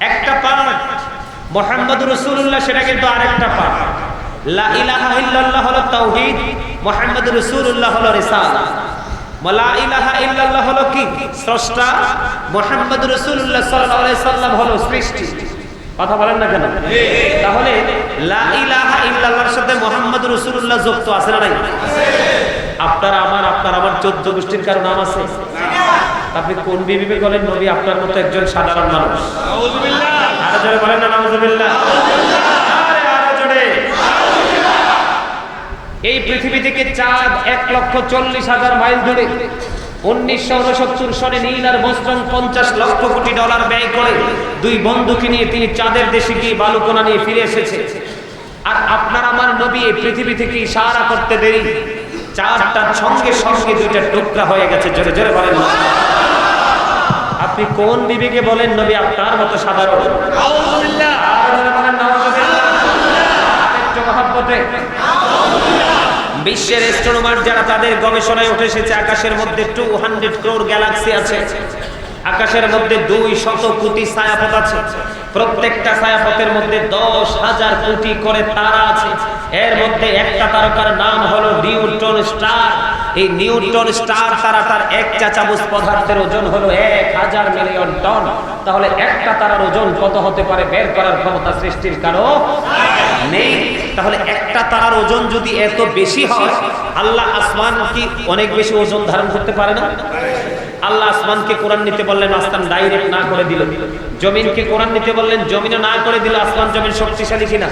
একটা পার্ট। মুহাম্মাদুর রাসূলুল্লাহ সেটা কিন্তু আরেকটা পার্ট। লা ইলাহা ইল্লাল্লাহ হলো তাওহীদ, মুহাম্মাদুর রাসূলুল্লাহ হলো রিসালাত। লা ইলাহা ইল্লাল্লাহ হলো কি? স্রষ্টা, মুহাম্মাদুর রাসূলুল্লাহ সাল্লাল্লাহু আলাইহি সাল্লাম হলো সৃষ্টি। কথা বলেন না কেন? তাহলে লা ইলাহা ইল্লাল্লাহর সাথে মুহাম্মাদুর রাসূলুল্লাহ যুক্ত আছে না নাই? আছে। আপনার আমার 14 গোষ্ঠীর কারো নাম আছে? আপনি কোন বিবেকে বলেন নবী আপনার মতো একজন সাধারণ মানুষ? নাউজুবিল্লাহ। আরো জোরে বলেন না নাউজুবিল্লাহ। আরো জোরে। এই পৃথিবী থেকে চাঁদ 1,40,000 মাইল দূরে। 1969 সনে নীল আর্মস্ট্রং $50 কোটি ব্যয় করে 2 বন্ধুকে নিয়ে তিনি চাঁদের দেশে গিয়ে বালুকণা নিয়ে ফিরে এসেছে। আর আপনার আমার নবী এই পৃথিবী থেকে ইশারা করতে দেরি, চাঁদটার সঙ্গে সঙ্গে 2টা টুকরা হয়ে গেছে। জোরে জোরে বলেন না। আপনি কোন বিবেকে বলেন নবী আপনার মতো সাধারণ? আউযুবিল্লাহ। আর জোরে বলেন নাউযুবিল্লাহ। আরেকটু মহব্বতে। বিশ্বের অ্যাস্ট্রোনমার যারা তাদের গবেষণায় উঠে এসেছে আকাশের মধ্যে 200 crore গ্যালাক্সি আছে। আকাশের মধ্যে 200 কোটি ছায়াপথ আছে। প্রত্যেকটা ছায়াপথের মধ্যে 10,000 কোটি করে তারা আছে। এর মধ্যে একটা তারকার নাম হলো নিউট্রন স্টার। এই নিউট্রন স্টার তারাটার 1 চা চামচ পদার্থের ওজন হলো 1000 মিলিয়ন টন। তাহলে একটা তারার ওজন কত হতে পারে বের করার ক্ষমতা সৃষ্টির কারো নেই। তাহলে একটা তারার ওজন যদি এত বেশি হয়, আল্লাহ আসমান কি অনেক বেশি ওজন ধারণ করতে পারে না? আল্লাহ আসমানকে কোরআন নিতে বললেন, আসমান ডাইরেক্ট না করে দিল। জমিনকে কোরআন নিতে বললেন, জমিনও না করে দিল। আসমান জমিন শক্তিশালী কিনা?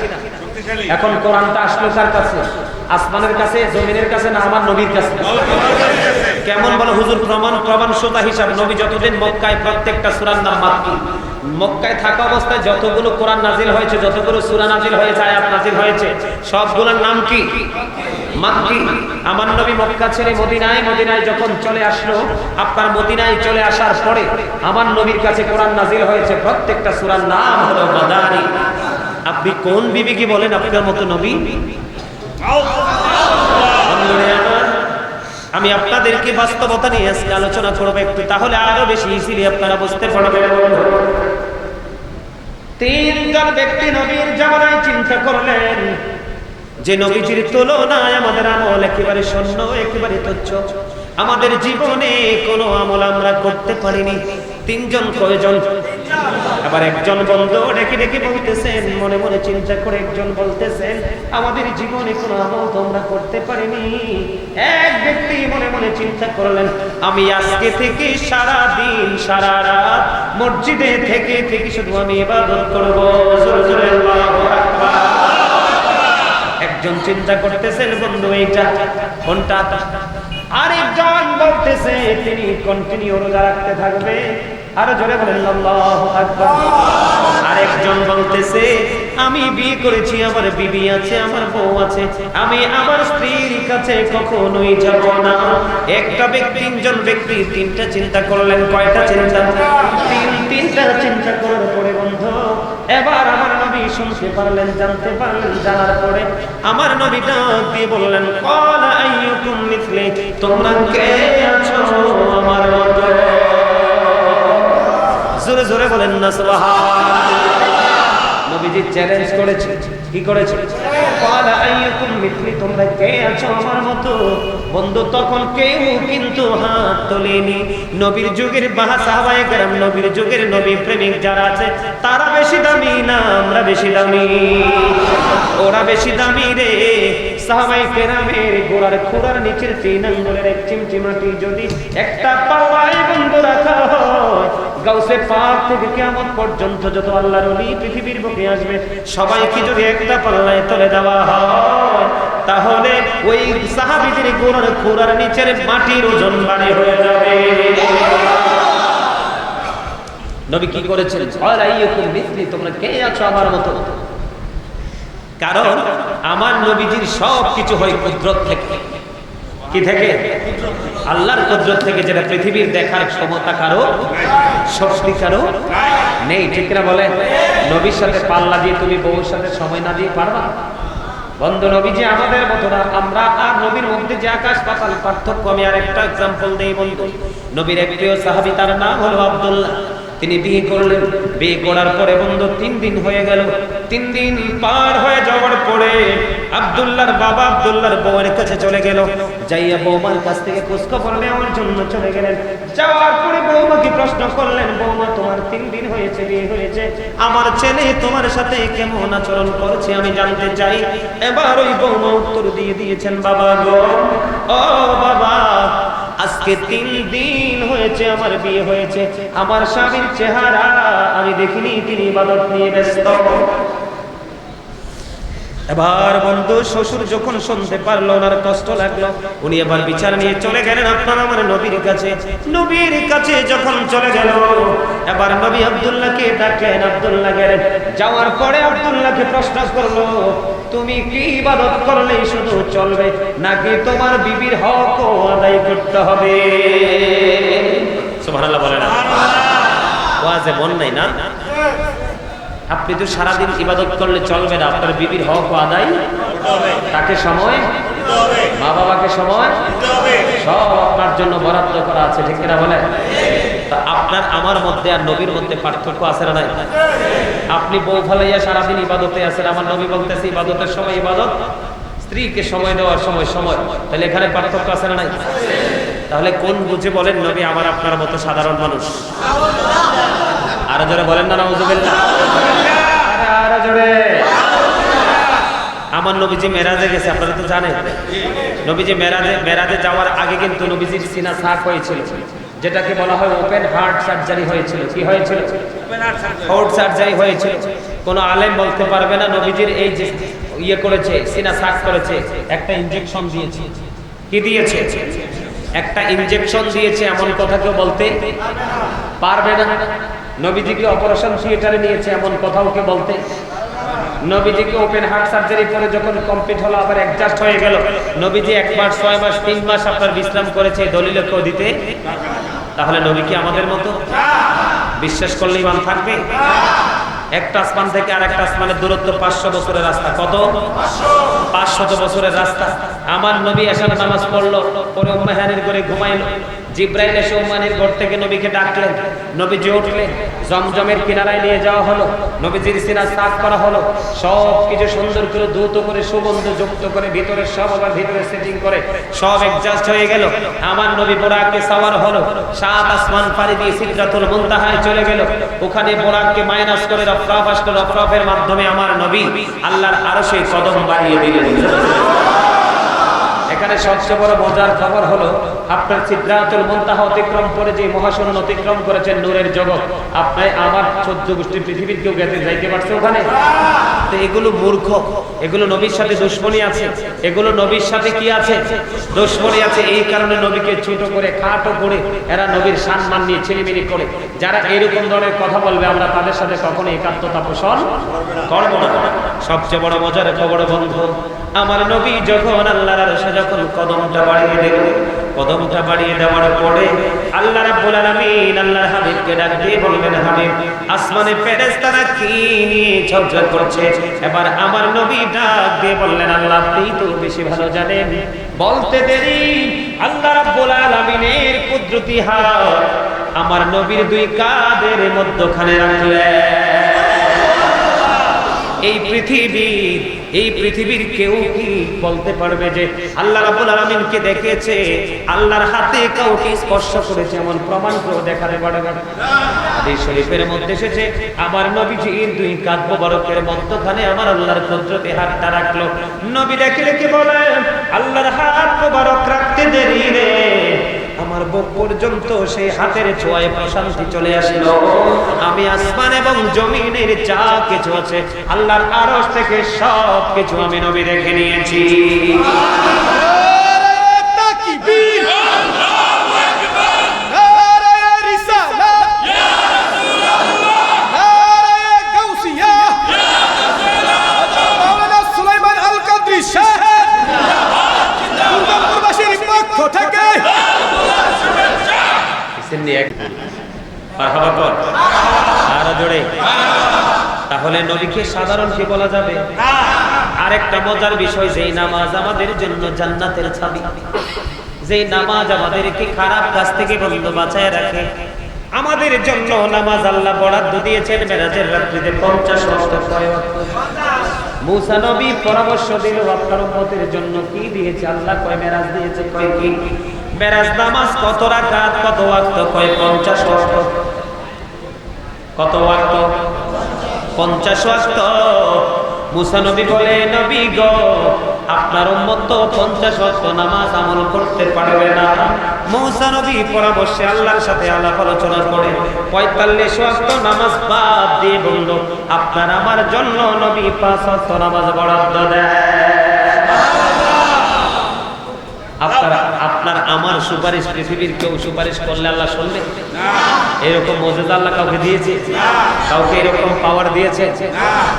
এখন কোরআনটা আসলো কার কাছে? আসমানের কাছে, জমিনের কাছে, না আমার নবীর কাছে? কেমন বলো হুজুর? প্রমাণ শ্রোতা হিসাব নবী যতদিন মক্কায়, প্রত্যেকটা সূরার নাম মাক্কি। মক্কায় থাকা অবস্থায় যতগুলো কোরআন নাজিল হয়েছে, যতগুলো সূরা নাজিল হয়েছে, আয়াত নাজিল হয়েছে, সবগুলোর নাম কি? মাক্কি। আমার নবী মক্কা ছেড়ে মদিনায় যখন চলে আসলো, আপনার মদিনায় চলে আসার পরে আমার নবীর কাছে কোরআন নাজিল হয়েছে, প্রত্যেকটা সূরার নাম হলো মাদানী। আপনি কোন বিবেকে বলেন আপনার মতো নবী? আমি আপনাদেরকে বাস্তবতা নিয়ে আজকে আলোচনা করবো একটু, তাহলে আরো বেশি ইজিলি আপনারা বুঝতে পারবেন। 3 জন ব্যক্তি নবীর জামানায় চিন্তা করলেন যে নবীজির তুলনায় আমাদের আমল একেবারে শূন্য, একেবারে তুচ্ছ। আমাদের জীবনে কোনো আমল আমরা করতে পারিনি। 3 জন কয়জন? আবার একজন বন্ধু ডেকে ডেকে বলতেছেন, মনে মনে চিন্তা করে একজন বলতেছেন আমাদের জীবনে কোনো আমল তোমরা করতে পারিনি। এক ব্যক্তি মনে মনে চিন্তা করলেন আমি আজকে থেকে সারা দিন সারা রাত মসজিদে থেকে থেকে শুধু আমি ইবাদত করব। জোরে জোরে আল্লাহু আকবার। একজন চিন্তা করতেছেন বন্ধু এইটা কোনটা? আরেকজন বলতেছে তিনি কন্টিনিউ রোজা রাখতে থাকবে। আরো জোরে বলেন আল্লাহু আকবার। আরেকজন বলতেছে আমি বিয়ে করেছি, আমার বিবি আছে, আমার বউ আছে, আমি আমার স্ত্রীর কাছে কখনোই যাব না। একটা ব্যক্তি, 3 জন ব্যক্তি 3টা চিন্তা করলেন। কয়টা চিন্তা? 3টা চিন্তা করার পরে বন্ধু এবার আমার নবী শুনতে পারলেন, জানতে পারলেন। জানার পরে আমার নবী ডাক দিয়ে বললেন ক্বালা আইয়ুকুম মিথলি, তোমরা কে আছো আমার মতো? জোরে জোরে বলেন না সুবহানাল্লাহ। নবীজি চ্যালেঞ্জ করেছে, কি করেছে? ক্বালা আইয়ুকুম মিথলি, তোমরা কে আছো আমার মতো? বন্ধু তখন কেউ কিন্তু হাত তোলেনি। নবীর যুগের সাহাবায়ে কেরাম, নবীর যুগের নবী প্রেমিক যারা আছে তারা বেশি দামি না আমরা বেশি দামি? ওরা বেশি দামি রে। সাহাবায়ে কেরামের গোড়ার খুরার নিচের 3 আঙ্গুলের এক চিমটি মাটি যদি একটা পাল্লায় বন্ধু রাখা হয়, গাউসে পাক থেকে কিয়ামত পর্যন্ত যত আল্লাহর ওলি পৃথিবীর বুকে আসবে সবাইকে যদি একটা পাল্লায় তুলে দেওয়া হয়, তাহলে ওই সাহাবীদের গোড়ার খুরার নিচের মাটির ওজন ভারী হয়ে যাবে। নবী কি করেছেন? আলাইকুম মিথলি, তোমরা কে আছো আমার মতো? কারণ আমার নবীজির সব কিছু হয় কুদরত থেকে। কি থেকে? আল্লাহর কুদরত থেকে, যেটা পৃথিবীর দেখার ক্ষমতা কারো, শক্তি কারো নেই। ঠিক না বলে? নবীর সাথে পাল্লা দিয়ে তুমি বউর সাথে সময় না দিয়ে পারবা? বন্ধু, নবীজি আমাদের মতো না। আমরা আর নবীর মধ্যে যে আকাশ পাতাল পার্থক্য। আমি আর একটা এক্সাম্পল দেই বন্ধু। নবীর এক প্রিয় সাহাবী, তার নাম হলো আব্দুল্লাহ। তিনি বিয়ে করলেন। বিয়ে করার পরে বন্ধু 3 দিন হয়ে গেল। 3 দিন পার হয়ে যাওয়ার পরে আব্দুল্লাহর বাবা আব্দুল্লাহর বউয়ের কাছে চলে গেল। যাইয়া বৌমার কাছ থেকে খোঁজখবর নেওয়ার জন্য চলে গেলেন। যাওয়ার পরে বৌমাকে প্রশ্ন করলেন, বৌমা তোমার 3 দিন হয়েছে বিয়ে হয়েছে, আমার ছেলে তোমার সাথে কেমন আচরণ করছে আমি জানতে চাই। এবার ওই বৌমা উত্তর দিয়ে দিয়েছেন, বাবা গো, ও বাবা, আজকে 3 দিন হয়েছে আমার বিয়ে হয়েছে, আমার স্বামীর চেহারা আমি দেখিনি, তিনি ইবাদত নিয়ে ব্যস্ত। এবার বন্ধু শ্বশুর যখন শুনতে পারলো, ওনার কষ্ট লাগলো। উনি এবার বিচার নিয়ে চলে গেলেন আপনার আমার নবীর কাছে। নবীর কাছে যখন চলে গেল, এবার নবী আব্দুল্লাহকে ডাকলেন। আব্দুল্লাহ গেলেন। যাওয়ার পরে আব্দুল্লাহকে প্রশ্ন করলো, তুমি কি ইবাদত করলেই শুধু চলবে, নাকি তোমার বিবির হকও আদায় করতে হবে? সুবহানাল্লাহ বলেন। ওয়াজে মন নাই না? আপনি তো সারাদিন ইবাদত করলে চলবে না, আপনার বিবির হক আদায়, তাকে সময়, মা বাবাকে সময়, সব আপনার জন্য বরাদ্দ করা আছে। ঠিক কিনা বলেন? তা আপনার আমার মধ্যে আর নবীর মধ্যে পার্থক্য আছে না নাই? আপনি বউ ফালাইয়া সারাদিন ইবাদতে আছেন, আমার নবী বলতেছে ইবাদতের সময় ইবাদত, স্ত্রীকে সময় দেওয়ার সময় সময়। তাহলে এখানে পার্থক্য আছে না নাই? তাহলে কোন বুঝে বলেন নবী আমার আপনার মতো সাধারণ মানুষ? আরো জোরে বলেন না নাউজুবিল্লাহ। আরো জোরে। আমার নবীজি মেরাজে গেছে, আপনারা তো জানেন। নবীজি মেরাজে যাওয়ার আগে কিন্তু নবীজির সিনা সাক হয়েছিল, যেটাকে বলা হয় ওপেন হার্ট সার্জারি হয়েছিল। কি হয়েছিল? হার্ট সার্জারি হয়েছিল। কোন আলেম বলতে পারবে না নবীজির এই যে ইয়ে করেছে, সিনা সাক করেছে, একটা ইনজেকশন দিয়েছে। কি দিয়েছে? একটা ইনজেকশন দিয়েছে, এমন কথা কেউ বলতে পারবে না। নবীজিকে অপারেশন থিয়েটারে নিয়েছে, এমন কথাও কেউ বলতে। নবীজিকে ওপেন হার্ট সার্জারি করে যখন কমপ্লিট হলো, আবার অ্যাডজাস্ট হয়ে গেল। নবীজি 1 মাস 6 মাস 3 মাস আপনার বিশ্রাম করেছে, দলিল কেউ দিতে। তাহলে নবী কি আমাদের মতো? বিশ্বাস করলে ঈমান থাকবে? একটা আসমান থেকে আরেকটা আসমানের দূরত্ব 500 বছরের রাস্তা। কত? 500 বছরের রাস্তা। আমার নবী এশার নামাজ পড়লো, পরে উম্মে হানির ঘরে ঘুমাইলো। জিব্রাইল এসে উম্মানির ঘর থেকে নবীকে ডাকলেন। নবীজি উঠলেন, জমজমের কিনারায় নিয়ে যাওয়া হলো, নবীজির সিনা সাফ করা হলো, সব কিছু সুন্দর করে দ্রুত করে সুগন্ধ যুক্ত করে ভিতরে সব আবার ভিতরে সেটিং করে সব অ্যাডজাস্ট হয়ে গেল। আমার নবী বোরাকে সাওয়ার হলো, 7 আসমান পাড়ি দিয়ে সিদরাতুল মুনতাহায় চলে গেল। ওখানে বোরাককে মাইনাস করে রফরাফ আসলো, রফরাফের মাধ্যমে আমার নবী আল্লাহর আরশে কদম বাড়িয়ে দিলেন। এখানে সবচেয়ে বড় মজার খবর হলো, আপনার সিদরাতুল মুনতাহা অতিক্রম করে যে মহাশূন্য অতিক্রম করেছেন নূরের জগৎ, আপনি আমার 14 গোষ্ঠী পৃথিবীর কেউ গেতে যাইতে পারছে ওখানে? তো এগুলো মূর্খ, এগুলো নবীর সাথে দুশমনী আছে, এগুলো নবীর সাথে কি আছে? দুশমনী আছে। এই কারণে নবীকে ছোট করে খাটো করে এরা নবীর সম্মান নিয়ে ছেলেমেলি করে। যারা এরকম ধরনের কথা বলবে, আমরা তাদের সাথে কখনো একাত্মতা পোষণ করব না। সবচেয়ে বড় মজার খবর বন্ধু, আমার নবী যখন আল্লাহর আরশে যখন কদমটা বাড়িয়ে দিল, কদমটা বাড়িয়ে দেওয়ার পরে আল্লাহ রাব্বুল আলামিন আল্লাহর হাবিবকে ডাক দিয়ে বললেন, হাবিব, আসমানে ফেরেশতারা কি নিয়ে ঝগড়া করছে? এবার আমার নবী ডাক দিয়ে বললেন, আল্লাহ আপনি তো বেশি ভালো জানেন। বলতে দেরি আল্লাহ রাব্বুল আলামিনের কুদরতি হাত আমার নবীর 2 কাঁধের মধ্যখানে রাখলেন। এই পৃথিবীর কেউ কি বলতে পারবে যে আল্লাহ রাব্বুল আলামিনকে দেখেছে, আল্লাহর হাতে কাউকে স্পর্শ করেছে, এমন প্রমাণ করে দেখাতে পারবে না। হাদিস শরীফের মধ্যে এসেছে আমার নবীজির দুই কাঁধ মোবারকের মধ্যখানে আমার আল্লাহর কুদরতে হাতটা রাখলো। নবী দেখে রেখে বলে আল্লাহর হাত মোবারক রাখতে দেরি রে, আমার বুক পর্যন্ত সেই হাতের ছোঁয়ায় প্রশান্তি চলে আসলো। আমি আসমান এবং জমিনের যা কিছু আছে আল্লাহর আরশ থেকে সব কিছু আমি নবী দেখে নিয়েছি। তাহলে নবীকে সাধারণ কি বলা যাবে? আরেকটা মজার বিষয়, যেই নামাজ আমাদের জন্য জান্নাতের চাবি, যেই নামাজ আমাদেরকে খারাপ কাজ থেকে বন্ধ বাঁচায় রাখে, আমাদের জন্য নামাজ আল্লাহ বরাদ্দ দিয়েছেন মেরাজের রাত্রিতে 50 ওয়াক্ত। মুসা নবী পরামর্শ দিল আপনার উম্মতের জন্য কি দিয়েছে আল্লাহ? কয় মেরাজ দিয়েছে। কয় কি? মেরাজ নামাজ কত রাকাত, কত ওয়াক্ত? কয় 50 ওয়াক্ত। কত ওয়াক্ত? 50 ওয়াক্ত। মুসা নবী বলে নবী গো, আপনার উম্মত তো 50 ওয়াক্ত নামাজ আমল করতে পারবে না। মুসা নবী পরামর্শে আল্লাহর সাথে আলাপ আলোচনা করে 45 ওয়াক্ত নামাজ বাদ দিয়ে বলল আপনার আমার জন্য নবী 5 ওয়াক্ত নামাজ বরাদ্দ দেয়। আপনার আমার সুপারিশ পৃথিবীর কেউ সুপারিশ করলে আল্লাহ শুনবে? এরকম মর্যাদা আল্লাহ কাউকে দিয়েছে? কাউকে এরকম পাওয়ার দিয়েছে?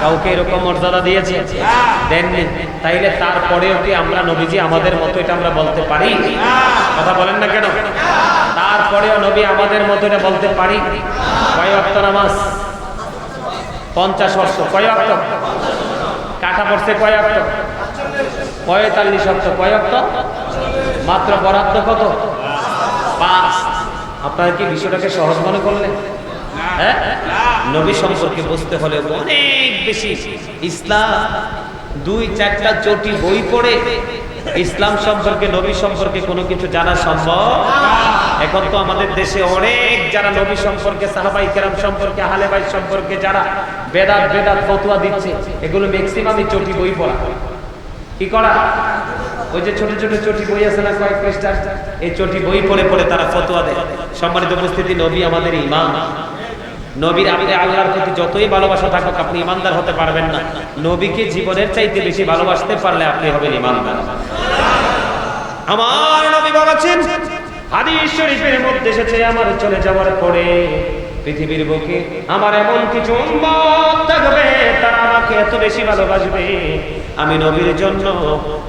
কাউকে এরকম মর্যাদা দিয়েছে? দেননি। তাইলে তারপরেও কি আমরা নবীজি আমাদের মতো এটা আমরা বলতে পারি? কথা বলেন না কেন? তারপরেও নবী আমাদের মতো এটা বলতে পারি? কয় ওয়াক্ত নামাজ? 50 ওয়াক্ত। কয় ওয়াক্ত? কাটা পড়ছে কয় ওয়াক্ত? 45 ওয়াক্ত। কয় ওয়াক্ত? মাত্র বরাদ্দ কত? 5। আপনারা কি বিষয়টাকে সহজ মনে করলেন? হ্যাঁ, নবী সম্পর্কে বুঝতে হলে অনেক বেশি ইসলাম 2-4টা চটি বই পড়ে ইসলাম সম্পর্কে নবী সম্পর্কে কোনো কিছু জানা সম্ভব। এখন তো আমাদের দেশে অনেক যারা নবী সম্পর্কে, সাহাবায়ে কেরাম সম্পর্কে, আহলে বাইত সম্পর্কে যারা বেদাত ফতোয়া দিচ্ছে, এগুলো ম্যাক্সিমামই চটি বই পড়া। কি করা? ওই যে ছোট ছোট চটি বই আছে না কয়েক পৃষ্ঠা, এই চটি বই পড়ে পড়ে তারা ফতোয়া দেয়। সম্মানিত উপস্থিতি, নবী আমাদের ইমাম। নবীর আপনি আল্লাহর প্রতি যতই ভালোবাসা থাকুক আপনি ইমানদার হতে পারবেন না। নবীকে জীবনের চাইতে বেশি ভালোবাসতে পারলে আপনি হবেন ইমানদার। আমার নবী বলেছেন, হাদিস শরীফের মধ্যে এসেছে, আমার চলে যাওয়ার পরে পৃথিবীর বুকে আমার এমন কিছু উম্মত থাকবে তারা আমাকে এত বেশি ভালোবাসবে, আমি নবীর জন্য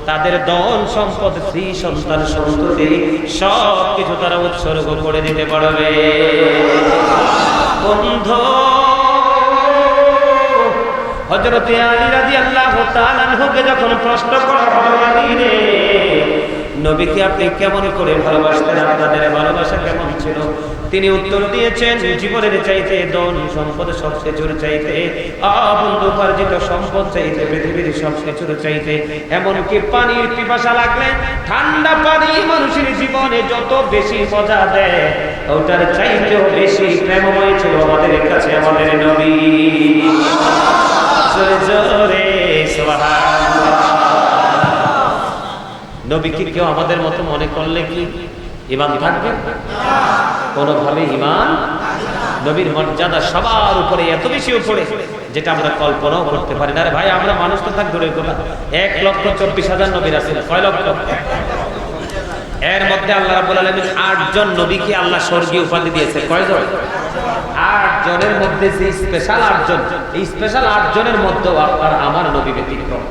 তাদের ধন সম্পদ, স্ত্রী সন্তান সন্ততি সব কিছু তারা উৎসর্গ করে দিতে পারবে। বন্ধু, হযরত আলী রাদিয়াল্লাহু তাআলা আনহুকে যখন প্রশ্ন করা হলো, আলী রে, নবীকে আপনি কেমন করে ভালোবাসতেন, আপনাদের ভালোবাসা কেমন ছিল? তিনি উত্তর দিয়েছেন, জীবনের চাইতে, ধন সম্পদ সবকিছুর চাইতে, অবন্ধু উপার্জিত সম্পদ চাইতে, পৃথিবীর সবকিছুর চাইতে, এমনকি পানির পিপাসা লাগলে ঠান্ডা পানি মানুষের জীবনে যত বেশি মজা দেয় ওটার চাইতেও বেশি প্রেমময় ছিল আমাদের কাছে আমাদের নবী। জোরে জোরে সুবহানাল্লাহ। নবীকে কেউ আমাদের মতো মনে করলে কি ঈমান থাকবে? কোনোভাবে ঈমান। নবীর মর্যাদা সবার উপরে, এত বেশি উপরে যেটা আমরা কল্পনাও করতে পারি না। আরে ভাই, আমরা মানুষ তো থাক দূরের কথা, 1,24,000 নবী রাসূল, কয় লক্ষ? এর মধ্যে আল্লাহ রাব্বুল আলামিন 8 জন নবীকে আল্লাহ স্বর্গীয় উপাধি দিয়েছে। কয়জন? 8 জনের মধ্যে যে স্পেশাল 8 জন, এই স্পেশাল 8 জনের মধ্যে আপনার আমার নবী ব্যতিক্রম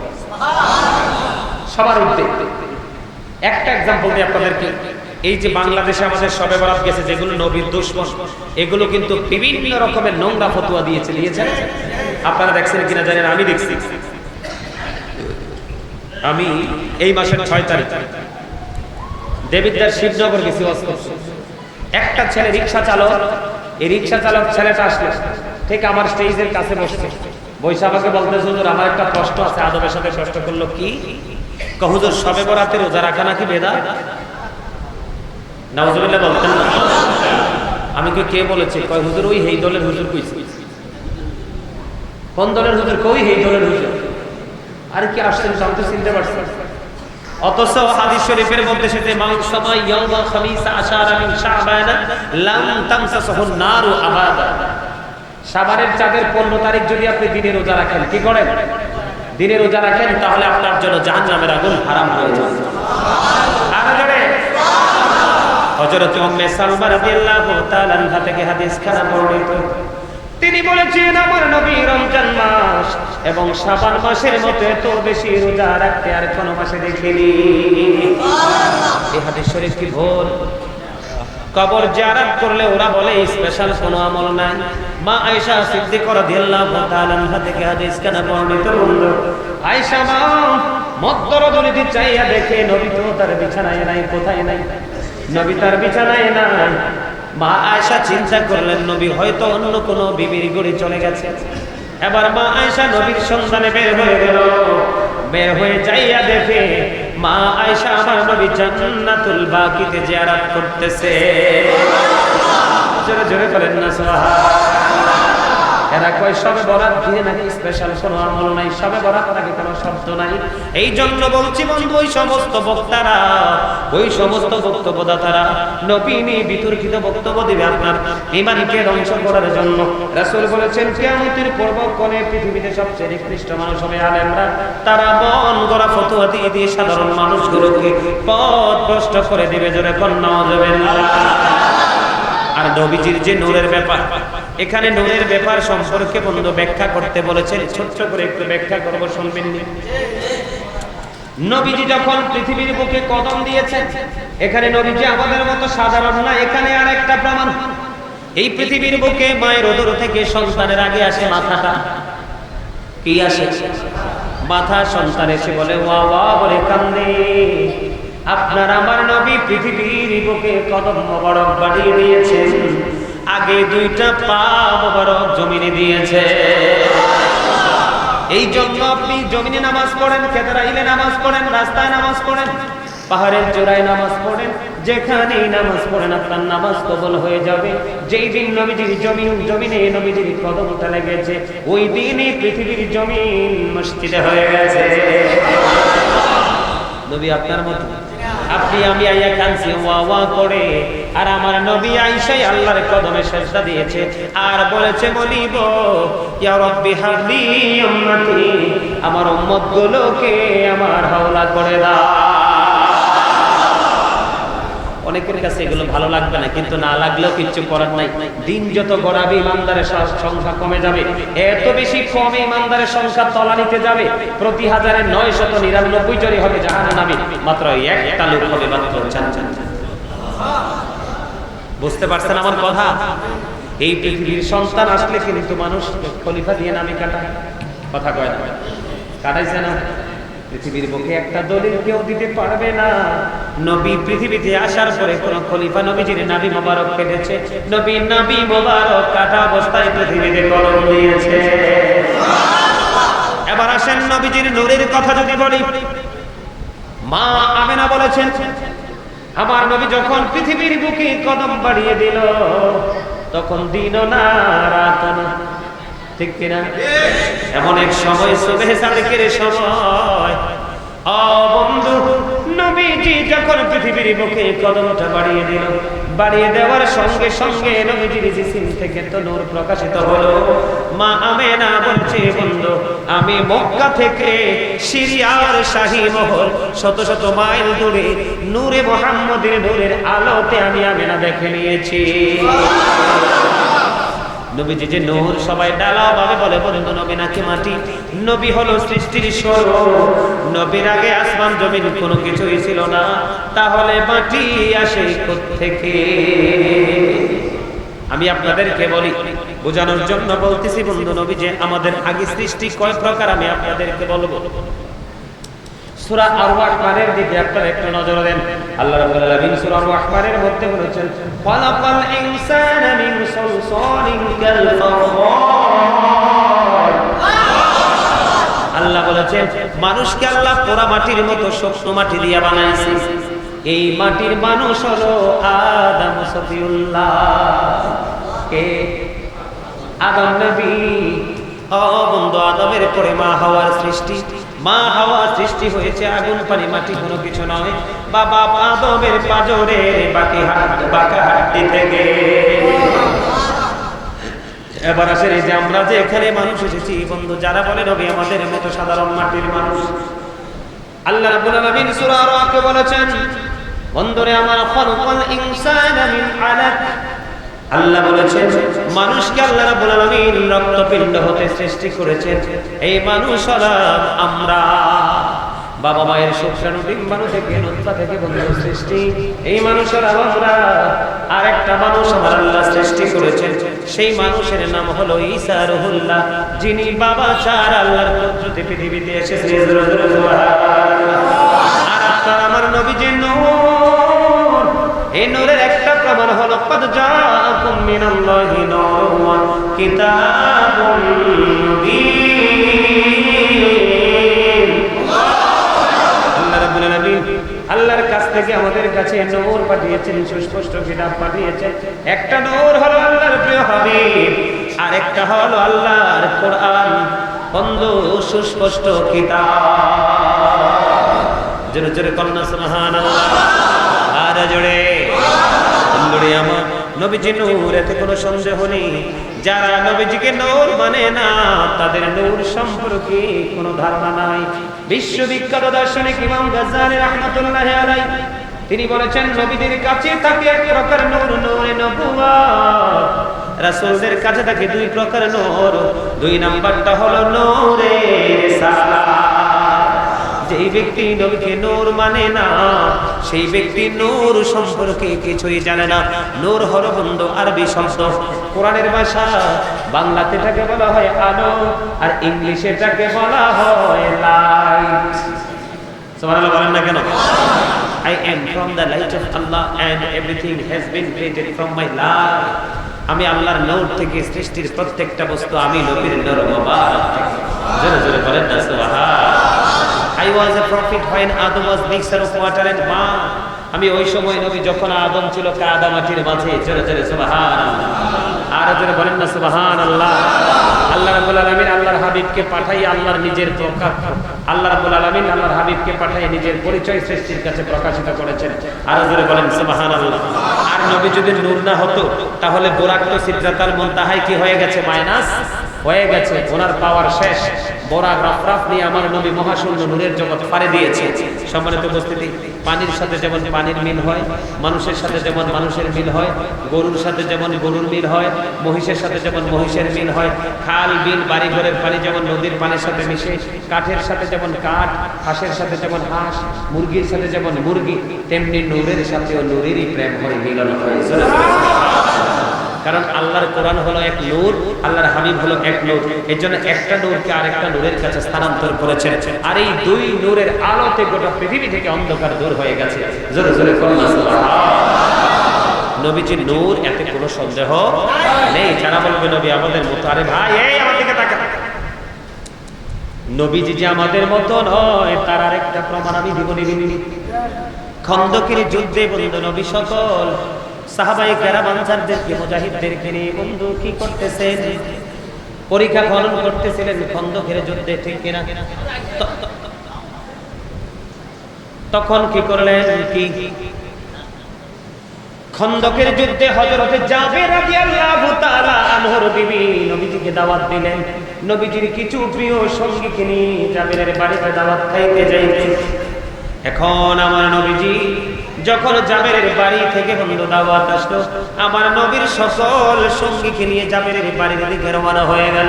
সবার ঊর্ধ্বে। একটা एग्जांपल দিই আপনাদেরকে। এই যে বাংলাদেশে আমাদের শবে বরাত গেছে, যেগুলো নবীর দুশমন, এগুলো কিন্তু বিভিন্ন রকমের নোংরা ফতোয়া দিয়েছেন। আপনারা দেখছেন কিনা জানেন, আমি দেখছি। আমি এই মাসের 6 তারিখ দেবিদ্বার শিবনগর গেছি ওয়াজ করতে। একটা ছেলে রিকশা চালক, এই রিকশা চালক ছেলেটা আসলো ঠিক আমার স্টেজের কাছে বসছে। বৈশাখাকে বলতেছে হুজুর আমার একটা প্রশ্ন আছে, আদবের সাথে প্রশ্ন করলো কি? হুজুর সবে বরাতে রোজা রাখা নাকি বেদাত? নাউজুবিল্লাহ বলতেন না। আমি কে বলেছে? কয় হুজুর ওই এই দলের হুজুর কইছে। কোন দলের হুজুর? কই এই দলের হুজুর। আরে কি আসছেন জানতে চিনতে পারছেন? অথচ হাদিস শরীফের মধ্যে সেতে মাউত সময় ইয়াউমা খামিসা আশারা মিন শাবান লাম তামসাসুন নারু আবাদা। শাবানের চাঁদের 15 তারিখ যদি আপনি দিনে রোজা রাখেন, কি করেন? দিনে রোজা রাখেন, তাহলে আপনার জন্য জাহান্নামের আগুন হারাম হয়ে যাবে। আর জোরে হযরত উম্মে সালমা রাদিয়াল্লাহু তাআলা আনহা থেকে হাদিস খানা বর্ণিত, তিনি বলেছেন আমার নবী রমজান মাস এবং শাবান মাসের মতো এত বেশি রোজা রাখতে আর কোন মাসে দেখিনি। এই হাদিস শরীফ কি ভুল? কবর জিয়ারত করলে ওরা বলে স্পেশাল কোনো আমল নাই। মা আয়েশা সিদ্দিকা রাদিয়াল্লাহু তাআলা আনহা থেকে হাদিস কানা বর্ণিত, আয়েশা মা মধ্যরজনীতে চাইয়া দেখে নবী তো তার বিছানায় নাই। কোথায় নাই? নবী তার বিছানায় নাই। মা আয়েশা চিন্তা করলেন নবী হয়তো অন্য কোনো বিবির ঘরে চলে গেছে। এবার মা আয়েশা নবীর সন্ধানে বের হয়ে গেল। বের হয়ে যাইয়া দেখে মা আয়েশা আমার নবী জান্নাতুল বাকিতে জিয়ারত করতেছে। জোরে জোরে বলেন না সুবহানাল্লাহ। এরা কয় সবে বরাত দিয়ে নাকি স্পেশাল কোনো আমল নাই, সবে বরাত নাকি কোনো শব্দ নাই। এই জন্য বলছি বন্ধু, ওই সমস্ত বক্তারা, ওই সমস্ত বক্তব্যদাতারা নবী নিয়ে বিতর্কিত বক্তব্য দিবে আপনার ঈমানকে ধ্বংস করার জন্য। রাসূল বলেছেন কিয়ামতের পূর্বক্ষণে পৃথিবীতে সবচেয়ে নিকৃষ্ট মানুষ হবে আলেমরা। তারা মন গড়া ফতোয়া দিয়ে দিয়ে সাধারণ মানুষগুলোকে পথ ভ্রষ্ট করে দিবে। জোরে কন্যা যাবেন। আর নবীজির যে নূরের ব্যাপার, এখানে নূরের ব্যাপার সম্পর্কে বন্ধু ব্যাখ্যা করতে বলেছেন, ছোট্ট করে একটু ব্যাখ্যা করব, শুনবেন নি? নবীজি যখন পৃথিবীর বুকে কদম দিয়েছেন, এখানে নবীজি আমাদের মতো সাধারণ না। এখানে আরেকটা প্রমাণ, এই পৃথিবীর বুকে মায়ের উদর থেকে সন্তানের আগে আসে মাথাটা। কি আসে? মাথা। সন্তান এসে বলে ওয়া ওয়া বলে কান্দে। আপনার আমার নবী পৃথিবীর বুকে কদম মোবারক বাড়িয়ে দিয়েছেন, আগে দুইটা পা মোবারক জমিনে দিয়েছে। এই জন্য আপনি জমিনে নামাজ পড়েন, খেতরাইলে নামাজ পড়েন, রাস্তায় নামাজ পড়েন, পাহাড়ের চূড়ায় নামাজ পড়েন, যেখানেই নামাজ পড়েন আপনার নামাজ কবুল হয়ে যাবে। যেই দিন নবীজির জমিনে নবীজির কদমটা লেগেছে, ওই দিনই পৃথিবীর জমিন মসজিদে হয়ে গেছে। নবী আপনার মতো, আপনি আমি আইয়া কানছি ওয়া ওয়া করে, আর আমার নবী আয়েশাই আল্লাহর কদমে সিজদা দিয়েছে আর বলেছে বলিব ইয়া রাব্বি হাবলি উম্মতি, আমার উম্মতগুলোকে আমার হাওলা করে দাও। অনেকের কাছে এগুলো ভালো লাগবে না, কিন্তু না লাগলেও কিচ্ছু করার নাই। দিন যত গড়াবে ইমানদারের সংখ্যা কমে যাবে, এত বেশি কমে ইমানদারের সংখ্যা তলানিতে যাবে। প্রতি 1999 জনই হবে জাহান্নামী, মাত্র একটা লোক হবে মাত্র জান্নাত। বুঝতে পারছেন আমার কথা? এই পৃথিবীর সন্তান আসলে কিন্তু মানুষ খলিফা দিয়ে নামে কাটায়, কথা কয় না, কাটাইছে না? পৃথিবীর বুকে একটা দলিল কেউ দিতে পারবে না। নবী পৃথিবীতে আসার পরে কোন খলিফা নবীজির নাভি মোবারক কেটেছে? নবী নাভি মোবারক কাটা অবস্থায় পৃথিবীতে কলম দিয়েছে। এবার আসেন নবীজির নূরের কথা যদি বলি, মা আমেনা বলেছেন আমার নবী যখন পৃথিবীর বুকে কদম বাড়িয়ে দিল, তখন দিনও না রাতও না, ঠিক কিনা? এমন এক সময় সুবহে সাদিকের সময়, ও বন্ধু, নবীজি যখন পৃথিবীর বুকে কদমটা বাড়িয়ে দিল, বাড়িয়ে দেওয়ার সঙ্গে সঙ্গে নবীজির জিসিম থেকে তো নূর প্রকাশিত হলো। মা আমেনা বলছে বন্ধু, আমি মক্কা থেকে সিরিয়ার শাহী মহল শত শত মাইল দূরে নূরে মুহাম্মদের নূরের আলোতে আমি আমেনা দেখে নিয়েছি। নবীজি যে নূর, সবাই ডালা ভাবে বলে বন্ধু নবী নাকি মাটি? নবী হলো সৃষ্টির স্বরূপ। নবীর আগে আসমান জমিন কোনো কিছুই ছিল না, তাহলে মাটি আসে কোত্থেকে? আমি আপনাদেরকে বলি, বোঝানোর জন্য বলতেছি বন্ধু, নবী যে আমাদের আগে সৃষ্টি কয় প্রকার আমি আপনাদেরকে বলবো। সূরা আর-রাহমানের দিকে আপনারা একটু নজর দেন। আল্লাহ রাব্বুল আলামিন সূরা আর-রাহমানের মধ্যে বলেছেন খালাকাল ইনসানা মিন সালসালিন কাল ফাখখার। বলেছেন মানুষকে আল্লাহ পোড়া মাটির মতো শক্ত মাটি দিয়ে বানাইছে। এই মাটির মানুষ হলো আদম সফিউল্লাহ, কে? আদম নবী। ও বন্ধু, আদমের পরে মা হাওয়ার সৃষ্টি। মা হাওয়া সৃষ্টি হয়েছে আগুন পানি মাটি, কোনো কিছু নয়। বাবা আদমের পাজরে বাঁকা হাড্ডি থেকে। এবার আসেন এই যে আমরা যে এখানে মানুষ এসেছি বন্ধু, যারা বলে নবী আমাদের মতো সাধারণ মাটির মানুষ, আল্লাহ রাব্বুল আলামিন সূরা আর-রা'দে বলেছেন বন্ধুরে আমার খালাকাল ইনসানা মিন আলাক। আল্লাহ বলেছেন মানুষকে আল্লাহ রাব্বুল আলামিন রক্তপিণ্ড হতে সৃষ্টি করেছেন। এই মানুষ হলাম আমরা। বাবা মায়ের শুক্রাণু ডিম্বাণু থেকে নুতফা থেকে বন্ধু সৃষ্টি। এই মানুষ হলাম আমরা। আর একটা মানুষ আমার আল্লাহ সৃষ্টি করেছেন, সেই মানুষের নাম হলো ঈসা রুহুল্লাহ, যিনি বাবা চার আল্লাহর পুত্রতে পৃথিবীতে এসেছেন। আর আপনার আমার নবীজি নূর। এই নূরের একটা প্রমাণ হলো কদ জাআকুম মিনাল্লাহি নূরুন ওয়া কিতাবুম মুবিন। আল্লাহ রাব্বুল আলামিন আল্লাহর কাছ থেকে আমাদের কাছে নূর পাঠিয়েছেন, সুস্পষ্ট কিতাব পাঠিয়েছেন। একটা নূর হলো আল্লাহর প্রিয় হাবিব, আর একটা হলো আল্লাহর কোরআন, বন্ধু সুস্পষ্ট কিতাব। জোরে জোরে কন্যা সুবহানাল্লাহ। আর জোরে বন্ধুরে আমার নবীজি নূর, এতে কোনো সন্দেহ নেই। যারা নবীজিকে নূর মানে না, তাদের নূর সম্পর্কে কোনো ধারণা নাই। বিশ্ববিখ্যাত দার্শনিক ইমাম গাজ্জালী রাহমাতুল্লাহি আলাইহি তিনি বলেছেন নবীদের কাছে থাকে এক প্রকার নূর, নূরে নবুয়ত। রাসূলদের কাছে থাকে দুই প্রকার নূর, দুই নাম্বারটা হলো নূরে রিসালাত। যেই ব্যক্তি নবীকে নূর মানে না, সেই ব্যক্তি নূর সম্পর্কে কিছুই জানে না। নূর হলো বন্ধু আরবি শব্দ, কোরআনের ভাষা। বাংলাতে এটাকে বলা হয় আলো, আর ইংলিশে এটাকে বলা হয় লাইট। সুবহানাল্লাহ বলেন না কেন? I am from the light of Allah and everything has been created from my light. আমি আল্লাহর নূর থেকে সৃষ্টির প্রত্যেকটা বস্তু আমি নবীর নূর মোবারক থেকে। জোরে জোরে বলেন না সুবহানাল্লাহ। I was a prophet when Adam was mixture of water and mud. আমি ওই সময় নবী যখন আদম ছিল কাদা মাটির মাঝে। জোরে জোরে সুবহানাল্লাহ। আর জোরে বলেন না সুবহানাল্লাহ। আল্লাহ রাব্বুল আলামিন আল্লাহর হাবিবকে পাঠাই আল্লাহর নিজের প্রকাশ। আল্লাহ রাব্বুল আলামিন আল্লাহর হাবিবকে পাঠাই নিজের পরিচয় সৃষ্টির কাছে প্রকাশিত করেছেন। আর জোরে বলেন সুবহানাল্লাহ। আর নবী যদি নূর না হতো তাহলে বুরাক তো সিদরাতুল মুনতাহায় কি হয়ে গেছে? মাইনাস হয়ে গেছে। ওনার পাওয়ার শেষ। বোরাক রফরাফ নিয়ে আমার নবী মহাশূন্য নূরের জগৎ পাড়ি দিয়েছে। সম্মানিত উপস্থিতি, পানির সাথে যেমন পানির মিল হয়, মানুষের সাথে যেমন মানুষের মিল হয়, গরুর সাথে যেমন গরুর মিল হয়, মহিষের সাথে যেমন মহিষের মিল হয়, খাল বিল বাড়ি ঘরের পানি যেমন নদীর পানির সাথে মিশে, কাঠের সাথে যেমন কাঠ, হাঁসের সাথে যেমন হাঁস, মুরগির সাথে যেমন মুরগি, তেমনি নূরের সাথেও নূরেরই প্রেম হয়, মিলন হয়। কারণ আল্লাহর কোরআন হলো এক নূর, আল্লাহর হাবিব হলো এক নূর। এর জন্য একটা নূরকে আরেকটা নূরের কাছে স্থানান্তর করেছেন। আর এই দুই নূরের আলোতে গোটা পৃথিবী থেকে অন্ধকার দূর হয়ে গেছে। জোরে জোরে নবীজির নূর, এতে কোনো সন্দেহ নেই। যারা বলবে নবী আমাদের মতো, আরে ভাই এই আমার দিকে তাকা, নবীজি যে আমাদের মতো নয় তার আরেকটা প্রমাণ আমি দিব। খন্দকের যুদ্ধে বন্ধু নবী সকল সাহাবায়ে কেরাম আনসারদেরকে, মুজাহিদদেরকে নিয়ে বন্ধু কি করতেছেন? পরীক্ষা খনন করতেছিলেন খন্দকের যুদ্ধে, ঠিক কিনা? তখন কি করলেন? কি খন্দকের যুদ্ধে হযরতে জাবের রাদিয়াল্লাহু তাআলা আনহুর বিবি নবীজিকে দাওয়াত দিলেন। নবীজির কিছু প্রিয় সঙ্গীকে নিয়ে জাবেরের বাড়িতে দাওয়াত খাইতে যাইতেন। এখন আমার নবীজি যখন জাবেরের বাড়ি থেকে বন্ধু দাওয়াত আসলো, আমার নবীর সকল সঙ্গীকে নিয়ে জাবেরের বাড়ির দিকে রওনা হয়ে গেল।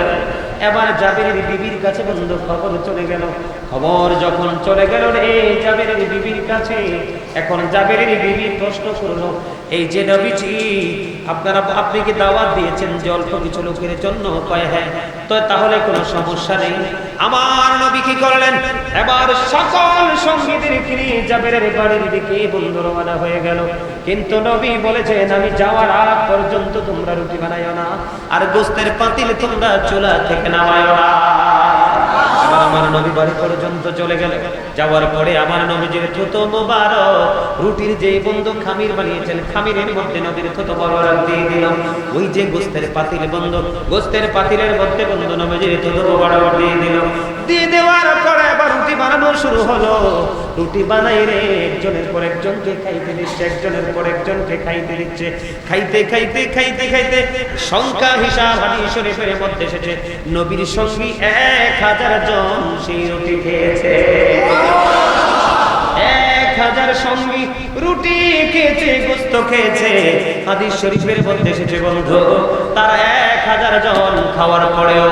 এবার জাবেরের বিবির কাছে বন্ধু খবর চলে গেল। খবর যখন চলে গেল রে জাবেরের বিবির কাছে, এখন জাবেরের বিবি প্রশ্ন করলো, এই যে নবীজি আপনি কি দাওয়াত দিয়েছেন যে অল্প কিছু লোকের জন্য? কয় হ্যাঁ। তো তাহলে কোনো সমস্যা নেই। আমার নবী কি করলেন? এবার সকল সঙ্গীদেরকে নিয়ে জাবেরের বাড়ির দিকে বন্ধু রওনা হয়ে গেল। কিন্তু নবী বলেছেন আমি যাওয়ার আগ পর্যন্ত তোমরা রুটি বানাইও না, আর গোস্তের পাতিল তোমরা চুলা থেকে নামাইও না। আমার নবী বাড়ি পর্যন্ত চলে গেল। যাওয়ার পরে আমার নবীজির থুতু মোবারক রুটির যে বন্ধু খামির বানিয়েছেন, খামিরের মধ্যে নবীর থুতু মোবারক দিয়ে দিলাম। ওই যে গোস্তের পাতিল বন্ধু, গোস্তের পাতিলের মধ্যে বন্ধু নবীজির থুতু মোবারক দিয়ে দিলাম। দিয়ে দেওয়ার পরে আবার রুটি বানানো শুরু হলো। রুটি বানাই রে একজনের পর একজনকে খাইতে দিচ্ছে, একজনের পর একজনকে খাইতে দিচ্ছে। খাইতে খাইতে খাইতে খাইতে সংখ্যা হিসাব হাদিস শরীফের মধ্যে এসেছে নবীর সঙ্গী 1000 জন সেই রুটি খেয়েছে। 1000 সঙ্গী রুটি খেয়েছে, গোস্ত খেয়েছে। হাদিস শরীফের মধ্যে এসেছে বন্ধু তারা 1000 জন খাওয়ার পরেও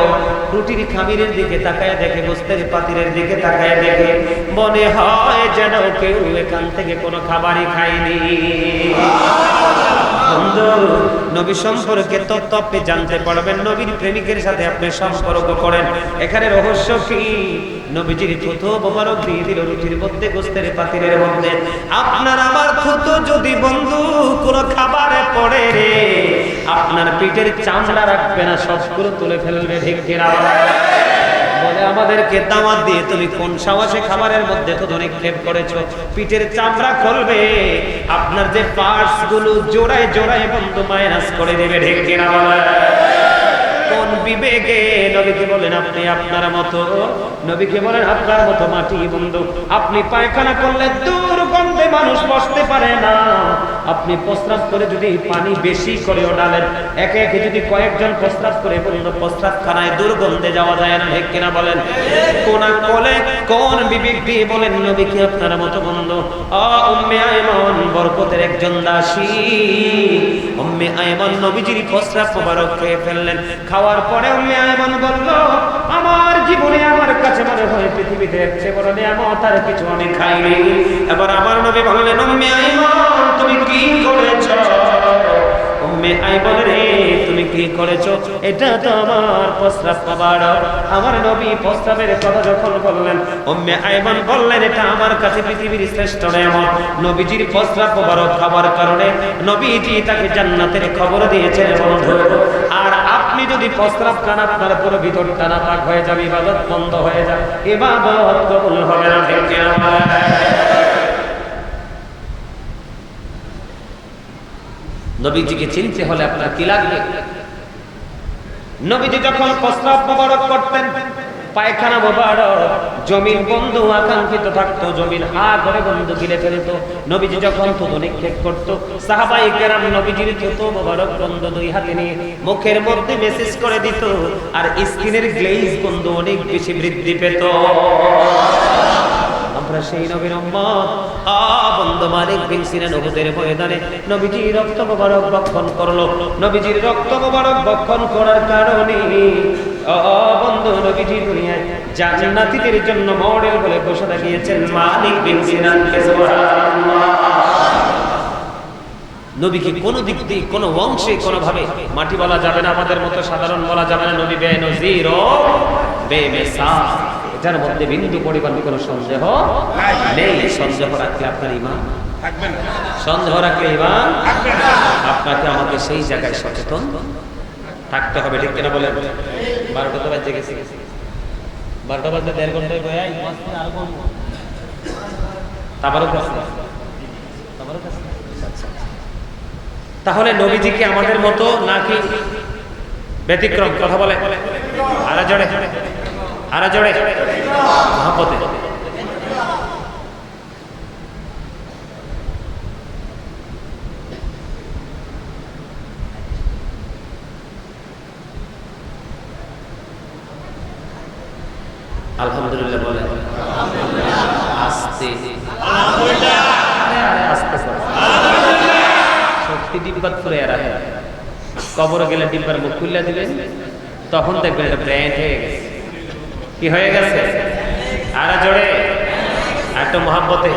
রুটির খামিরের দিকে তাকায় দেখে, গোস্তের পাতিলের দিকে তাকায় দেখে মনে হয় যেন কেউ এখান থেকে কোনো খাবারই খায়নি। বন্ধু নবী সম্পর্কে তথ্য আপনি জানতে পারবেন, নবীর প্রেমিকের সাথে আপনি সম্পর্ক করেন। এখানে রহস্য কি? নবীজির থুতু মোবারক দিয়ে দিল রুটির মধ্যে, গোস্তের পাতিলের মধ্যে। আপনার আমার থুতু যদি বন্ধু কোনো খাবারে পড়ে রে, আপনার পিঠের চামড়া রাখবে না, সবগুলো তুলে ফেলবে। ঢেকেরা বলে আমাদেরকে দাওয়াত দিয়ে তুমি কোন সাহসে খাবারের মধ্যে তো নিক্ষেপ করেছো? পিঠের চামড়া খুলবে, আপনার যে পার্টস গুলো জোড়ায় জোড়ায় বন্ধু মাইনাস করে দেবে। ঢেকেরা কোন বিবেকে নবীকে বলেন আপনি আপনার মতো, নবীকে বলেন আপনার মতো মাটি বন্ধু। আপনি পায়খানা করলে দুর্গন্ধে মানুষ বসতে পারে না। আপনি প্রস্রাব করে যদি পানি বেশি করেও ডালেন, একে একে যদি কয়েকজন প্রস্রাব করে বলুন প্রস্রাবখানায় দুর্গন্ধে যাওয়া যায় না। ঠিক কিনা বলেন? কোন কোলে কোন বিবেক দিয়ে বলেন নবীকে আপনার মতো বন্ধু? উম্মে আয়মন বরকতের একজন দাসী, উম্মে আয়মন নবীজির প্রস্রাব মোবারক খেয়ে ফেললেন। খাওয়ার পরে উম্মে আয়মন বলল আমার জীবনে আমার কাছে মনে হয় পৃথিবীতে একচেয়ে বড় নিয়ামত আর কিছু আমি খাইনি। এবার আমার নবী বললেন উম্মে আয়মন তুমি কি করেছো? উম্মে আয়মন রে তুমি কি করেছো? এটা তো আমার প্রস্রাব মোবারক। আমার নবী প্রস্রাবের কথা যখন বললেন উম্মে আয়মন বললেন এটা আমার কাছে পৃথিবীর শ্রেষ্ঠ নিয়ামত। নবীজির প্রস্রাব মোবারক খাবার কারণে নবীজি তাকে জান্নাতের খবর দিয়েছেন বন্ধু। আর আপনি যদি প্রস্রাব খান আপনার পুরো ভিতরটা নাপাক হয়ে যাবে, ইবাদত বন্ধ হয়ে যাবে, ইবাদত কবুল হবে না। ঠিক কিনা? নবীজিকে চিনতে হলে আপনার কি লাগবে? নবীজি যখন প্রস্রাব মোবারক করতেন, পায়খানা মোবারক জমিন বন্ধু আকাঙ্ক্ষিত থাকতো, জমিন হা করে বন্ধু গিলে ফেলতো। নবীজি যখন থুতু নিক্ষেপ করতো, সাহাবায়ে কেরাম নবীজির থুতু মোবারক বন্ধু দুই হাতে নিয়ে মুখের মধ্যে মেসেজ করে দিত, আর স্কিনের গ্লেজ বন্ধু অনেক বেশি বৃদ্ধি পেত। আমরা সেই নবীর উম্মত। বন্ধু মালিক বিন সিনান উহুদের ময়দানে নবীজির রক্ত মোবারক ভক্ষণ করলো। নবীজির রক্ত মোবারক ভক্ষণ করার কারণে বন্ধু নবীজি দুনিয়ায় জান্নাতীদের জন্য মডেল বলে ঘোষণা দিয়েছেন মালিক বিন সিনানকে। সুবহানাল্লাহ। নবীকে কোনো দিক দিয়ে কোনো অংশে কোনো ভাবে মাটি বলা যাবে না, আমাদের মতো সাধারণ বলা যাবে না। নবী বেনজির ও বেমিসাল, এটার মধ্যে বিন্দু পরিমাণ কোনো সন্দেহ নেই। সন্দেহ রাখলে আপনার ঈমান থাকবে না, সন্দেহ রাখলে ঈমান থাকবে না। আপনাকে আমাকে সেই জায়গায় সচেতন থাকতে হবে। ঠিক কিনা বলেন? 12টা তো বাজে গেছে, 12টা বাজে 1.5 ঘন্টায় বয়ে আর তাবারক আছে। তাহলে নবীজি কি আমাদের মতো নাকি ব্যতিক্রম? কথা বলে আরা জোরে, আরা জোরে মহব্বতে। আলহামদুলিল্লাহ বলে আস্তে আস্তে শক্তি ডিব্বাত ফুরে এরা কবরে গেলে ডিব্বার মুখ খুলে দিবেন, তখন দেখবেন এটা ব্র্যান্ড হয়ে গেছে। কি হয়ে গেছে? আরা জোরে একটা মহব্বতে।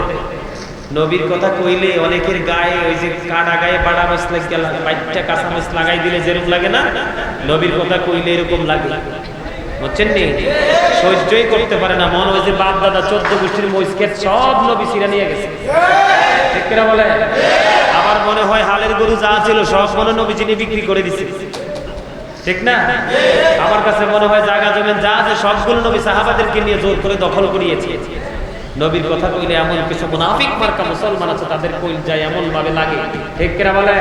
নবীর কথা কইলে অনেকের গায়ে ওই যে কাটা গায়ে বাড়া মাছ লাগে, বাইটটা কাঁচা মাছ লাগাই দিলে যেরকম লাগে না, নবীর কথা কইলে এরকম লাগে। বুঝছেন নি? সহ্যই করতে পারে না, মনে হয় যে বাপ দাদা 14 গোষ্ঠীর মহিষকে সব নবী সিরা নিয়ে গেছে। ঠিক কিনা বলে? আবার মনে হয় হালের গরু যা ছিল সব মনে নবী যিনি বিক্রি করে দিছে। ঠিক না? আমার কাছে মনে হয় জায়গা জমি যা আছে সবগুলো নবী সাহাবাদেরকে নিয়ে জোর করে দখল করিয়েছে। নবীর কথা কইলে এমন কিছু মুনাফিক মার্কা মুসলমান আছে, তাদের কইল যায় এমন ভাবে লাগে, ঠিক কিনা বলে?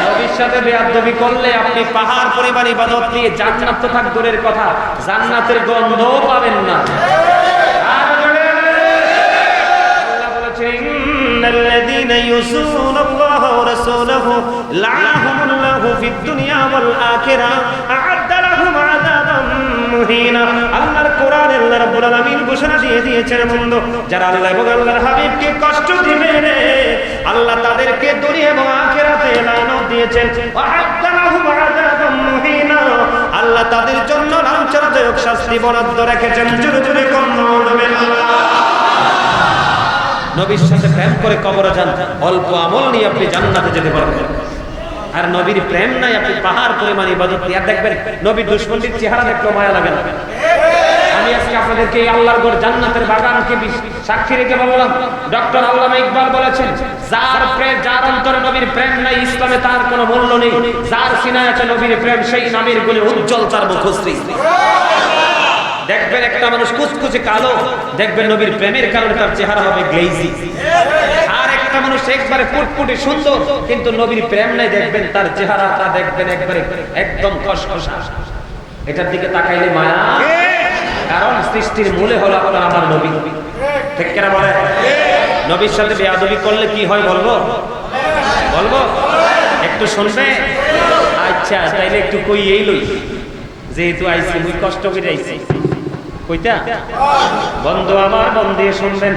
নবীর সাথে বেয়াদবি করলে আপনি পাহাড় পরিমাণ ইবাদত নিয়ে জান্নাত তো থাক দূরের কথা, জান্নাতের গন্ধও পাবেন না। الذين يؤذون الله ورسوله لعنهم الله في الدنيا والآخرة أعد لهم عذابا مهينا। আল্লাহর কোরআনে আল্লাহ রাব্বুল আলামিন ঘোষণা দিয়ে দিয়েছেন, বন্ধু যারা আল্লাহ এবং আল্লাহর হাবিবকে কষ্ট দিবে রে, আল্লাহ তাদেরকে দুনিয়া এবং আখিরাতে লানত দিয়েছেন। আ'আদ্দা লাহুম আযাবাম মুহিনা, আল্লাহ তাদের জন্য লাঞ্ছনাদায়ক শাস্তি বরাদ্দ রেখেছেন। জোরে জোরে আল্লাহ। নবীর সাথে প্রেম করে কবরে যান, অল্প আমল নিয়ে আপনি জান্নাতে যেতে পারবেন। আর নবীর প্রেম নাই, আপনি পাহাড় পরিমাণ ইবাদত নিয়ে দেখবেন নবীর দুশমনদের চেহারা দেখলেও মায়া লাগে না। আমি আজকে আপনাদেরকে এই আল্লাহর ঘর জান্নাতের বাগানকে সাক্ষী রেখে বললাম, ডক্টর আল্লামা ইকবাল বলেছেন, যার অন্তরে নবীর প্রেম নাই, ইসলামে তার কোনো মূল্য নেই। যার সিনায় আছে নবীর প্রেম, সেই নামের গুণে উজ্জ্বল তার মুখশ্রী। দেখবেন একটা মানুষ কুচকুচে কালো, দেখবেন নবীর প্রেমের কারণে তার চেহারা হবে গ্লেজি। আর একটা মানুষ একবারে ফুটফুটে সুন্দর, কিন্তু নবীর প্রেম নাই, দেখবেন তার চেহারাটা দেখবেন একবারে একদম খসখসা। এটার দিকে তাকাইলে মায়া, কারণ সৃষ্টির মূলে হলো আপনার আমার নবী, ঠিক কিনা বলে? নবীর সাথে বেয়াদবি করলে কি হয় বলবো? বলবো? একটু শুনবে? আচ্ছা তাইলে একটু কই এই লই, যেহেতু আইছি মুই কষ্ট করে আইছি কইতা। বন্ধু আমার মন দিয়ে শুনবেন,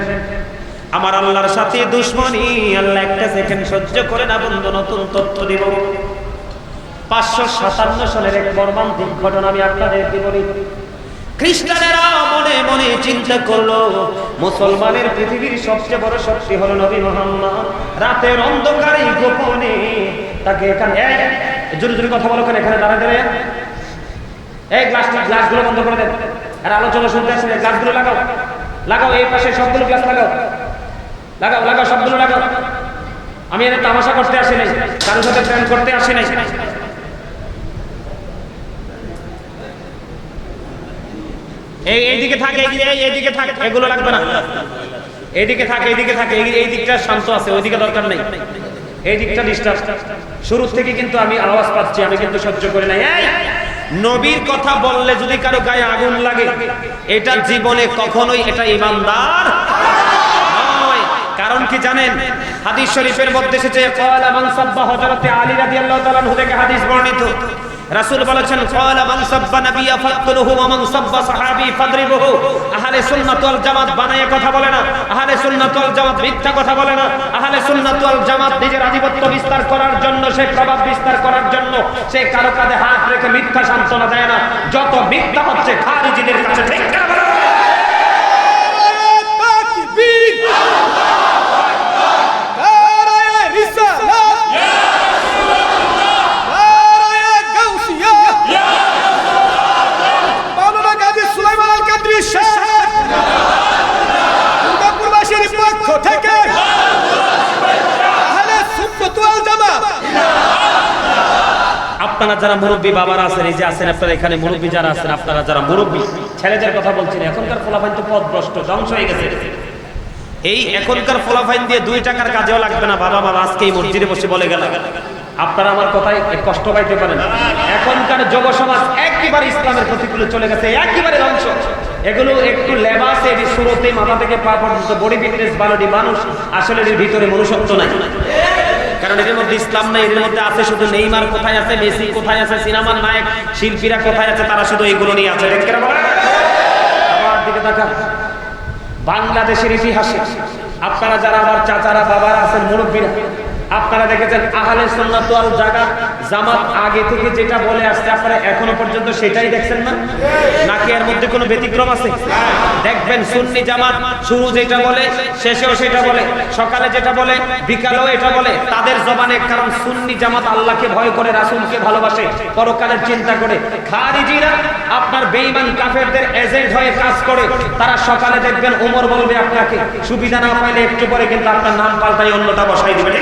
আমার আল্লাহর সাথে দুশমনী আল্লাহ একটা সেকেন্ড সহ্য করে না। বন্ধু নতুন তথ্য দিব। 557 সালের এক মর্মান্তিক ঘটনা আমি আপনাদেরকে বলি। খ্রিস্টানেরা মনে মনে চিন্তা করলো, মুসলমানের পৃথিবীর সবচেয়ে বড় শক্তি হলো নবী মুহাম্মদ। রাতের অন্ধকারে গোপনে তাকে এখানে জোরে জোরে কথা বলো, এখানে দাঁড়ায় দাঁড়ায় এই গ্লাসগুলো বন্ধ করে দেন। আর আলোচনা শুনতে আসলে গ্লাসগুলো লাগাও, লাগাও, এই পাশে সবগুলো গ্লাস লাগাও, লাগাও লাগাও, সবগুলো লাগাও। আমি এদের তামাশা করতে আসি নাই, কারোর সাথে প্রেম করতে আসি নাই। এইদিকে থাকে, এইদিকে থাকে, এগুলো লাগবে না। এইদিকে থাকে, এইদিকে থাকে, এই দিকটা শান্ত আছে, ওইদিকে দরকার নেই। এই দিকটা ডিস্টার্ব। শুরু থেকে কিন্তু আমি আওয়াজ পাচ্ছি, আমি কিন্তু সহ্য করি নাই। নবীর কথা বললে যদি কারো গায়ে আগুন লাগে, এটা জীবনে কখনোই এটা ঈমানদার নয়। কারণ কি জানেন? হাদিস শরীফের মধ্যে এসেছে, ক্বালা মান সাব্বা হযরতে আলী রাদিয়াল্লাহু তাআলা আনহু থেকে হাদিস বর্ণিত। রাসূল বলেছেন, ক্বালা মান সাব্বা নাবিয়্যা ফাকতুলহু ওয়া মান সাব্বা সাহাবী ফাদরিবুহু। আহলে সুন্নাত ওয়াল জামাত বানায়ে কথা বলে না, আহলে সুন্নাত ওয়াল জামাত মিথ্যা কথা বলে না। আহলে সুন্নাত ওয়াল জামাত নিজের আধিপত্য বিস্তার করার জন্য, সে প্রভাব বিস্তার করার জন্য সে কারো কাঁধে হাত রেখে মিথ্যা সান্ত্বনা দেয় না। যত মিথ্যা হচ্ছে খারিজিদের কাছে, ঠিক না? আপনারা যারা মুরব্বী বাবারা আছেন, এই যে আছেন আপনারা এখানে মুরব্বী যারা আছেন, আপনারা যারা মুরব্বী, ছেলেদের কথা বলছেন, এখনকার ফলাফল তো পথভ্রষ্ট, ধ্বংস হয়ে গেছে। এই এখনকার ফলাফল দিয়ে 2 টাকার কাজেও লাগবে না। বাবা বাবা আজকে এই মসজিদে বসে বলে গেল, আপনারা আমার কথায় কষ্ট পাইতে পারেন। এখনকার যুব সমাজ একেবারে ইসলামের প্রতিকূলে চলে গেছে, একেবারে ধ্বংস। এগুলো একটু লেবাসে শুরুতে মাথা থেকে পা পর্যন্ত বডি ফিটনেস বালতি মানুষ, আসলে এর ভিতরে মনুষ্যত্ব নাই। কারণ এর মধ্যে ইসলাম নাই, এর মধ্যে আছে শুধু নেইমার কোথায় আছে, মেসি কোথায় আছে, সিনেমার নায়ক শিল্পীরা কোথায় আছে, তারা শুধু এইগুলো নিয়ে আছে। আমার দিকে তাকান, বাংলাদেশের ইতিহাসে আপনারা যারা আমার চাচারা বাবারা আছেন, মুরব্বীরা, আপনারা দেখেছেন আহলে সুন্নাত ওয়াল জামাত আগে থেকে যেটা বলে আসছে, আপনারা এখনো পর্যন্ত সেটাই দেখছেন না? নাকি এর মধ্যে কোনো ব্যতিক্রম আছে? দেখবেন সুন্নি জামাত শুরু যেটা বলে শেষেও সেটা বলে, সকালে যেটা বলে বিকালেও এটা বলে তাদের জবানে। কারণ সুন্নি জামাত আল্লাহকে ভয় করে, রাসূলকে ভালোবাসে, পরকালের চিন্তা করে। খারিজিরা আপনার বেঈমান কাফেরদের এজেন্ট হয়ে কাজ করে। তারা সকালে দেখবেন ওমর বলবে আপনাকে, সুবিধা না পাইলে একটু পরে কিন্তু আপনার নাম পাল্টাই অন্যটা বসাই দিবে।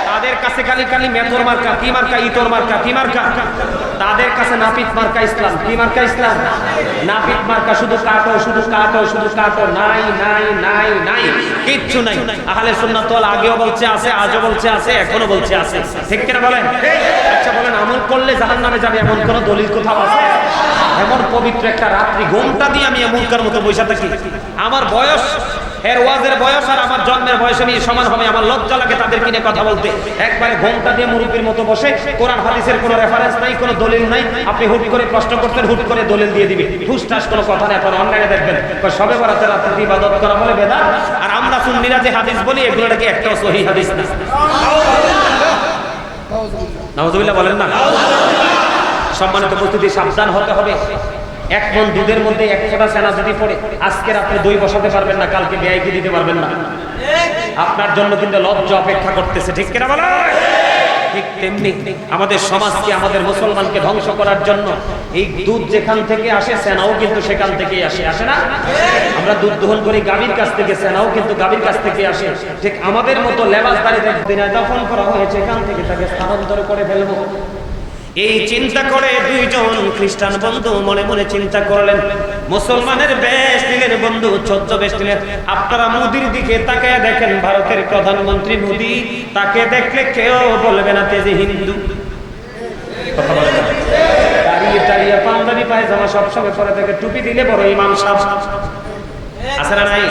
তাদের কাছে খালি খালি মেথর মার্কা, কি মার্কা? ইতর মার্কা, কি মার্কা? তাদের কাছে নাপিত মার্কা ইসলাম, কি মার্কা ইসলাম? নাপিত মার্কা, শুধু কাটো, শুধু কাটো, শুধু কাটো, নাই নাই নাই নাই, কিচ্ছু নাই। আহলে সুন্নাত ওয়াল আগেও বলছে আছে, আজও বলছে আছে, এখনো বলছে আছে, ঠিক কিনা বলেন? আচ্ছা বলেন, আমল করলে জাহান্নামে যাবে এমন কোন দলিল কোথাও আছে? এমন পবিত্র একটা রাত্রি ঘুমটা দিয়ে আমি এমনকার মতো বসে থাকি, আমার বয়স এর ওয়াজের বয়স আর আমার জন্মের বয়সে নিয়ে সমান হবে, আমার লজ্জা লাগে তাদের কিনে কথা বলতে। একবারে ঘোমটা দিয়ে মুরব্বীর মতো বসে, কোরআন হাদিসের কোনো রেফারেন্স নাই, কোনো দলিল নাই, আপনি হুট করে প্রশ্ন করতেন, হুট করে দলিল দিয়ে দিবে, ঠুসঠাস কোনো কথা নেই। এখন অনলাইনে দেখবেন সবে বরাতে রাতে ইবাদত করা বলে বেদাত, আর আমরা সুন্নিরা যে হাদিস বলি এগুলো নাকি একটাও সহিহ হাদিস না। নাউজুবিল্লাহ বলেন না। সম্মানিত উপস্থিতি, সাবধান হতে হবে। এক মন দুধের মধ্যে এক ফোঁটা সেনা যদি পড়ে, আজকে আপনি দই বসাতে পারবেন না, কালকে বেয়াইকে দিতে পারবেন না। আপনার জন্য কিন্তু লজ্জা অপেক্ষা করতেছে, ঠিক কিনা বলো? ঠিক তেমনি আমাদের সমাজকে, আমাদের মুসলমানকে ধ্বংস করার জন্য এই দুধ যেখান থেকে আসে, সেনাও কিন্তু সেখান থেকেই আসে, আসে না? আমরা দুধ দহন করি গাভীর কাছ থেকে, সেনাও কিন্তু গাভীর কাছ থেকে আসে। ঠিক আমাদের মতো লেবাসদারিদের দিনে দফন করা হয়েছে, এখান থেকে তাকে স্থানান্তর করে ফেলবো। এই চিন্তা করে দুইজন খ্রিস্টান বন্ধু মনে মনে চিন্তা করলেন, মুসলমানের বেশ নিলেন বন্ধু, বেশ নিলেন। আপনারা মোদির দিকে তাকায় দেখেন, ভারতের প্রধানমন্ত্রী মোদি, তাকে দেখলে কেউ বলবে না তেজি হিন্দু, কথা বলে না। দাঁড়িয়ে টাড়িয়ে পাঞ্জাবি পায়জামা সবসময় পরে থাকে, টুপি দিলে বড় ইমাম সাহেব, আছে না নাই?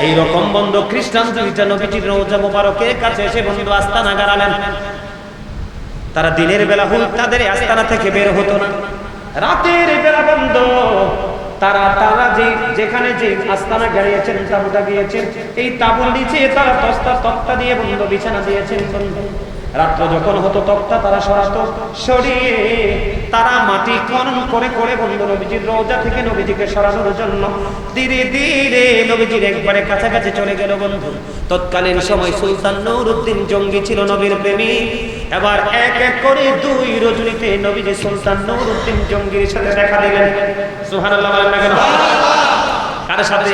এইরকম বন্ধু খ্রিস্টান দুইটা নবীজির রওজা মোবারকের কাছে এসে বন্ধু আস্তানা গাড়ালেন। তারা দিনের বেলা হল তাদের আস্তানা থেকে বের হতো না, রাতের বেলা বন্ধ তারা যেখানে যে আস্তানা গাড়িয়েছেন, তাঁবুটা গিয়েছেন, এই তাঁবুর নিচে তারা তক্তা দিয়ে বন্ধ বিছানা দিয়েছেন। বন্ধু রাত্র যখন হতো তক্তা তারা সরাতো, সরিয়ে তারা মাটি খনন করে করে বন্ধু নবীজির রওজা থেকে নবীজিকে সরানোর জন্য ধীরে ধীরে নবীজির একবারে কাছাকাছি চলে গেল। বন্ধু তৎকালীন সময় সুলতান নূরউদ্দিন জঙ্গি ছিল, নবীর প্রেমী। এবার এক এক করে 2 রজনীতে নবীজি সুলতান নূরউদ্দিন জঙ্গির সাথে দেখা দিলেন। সুবহানাল্লাহ বলেন না কেন? কার সাথে?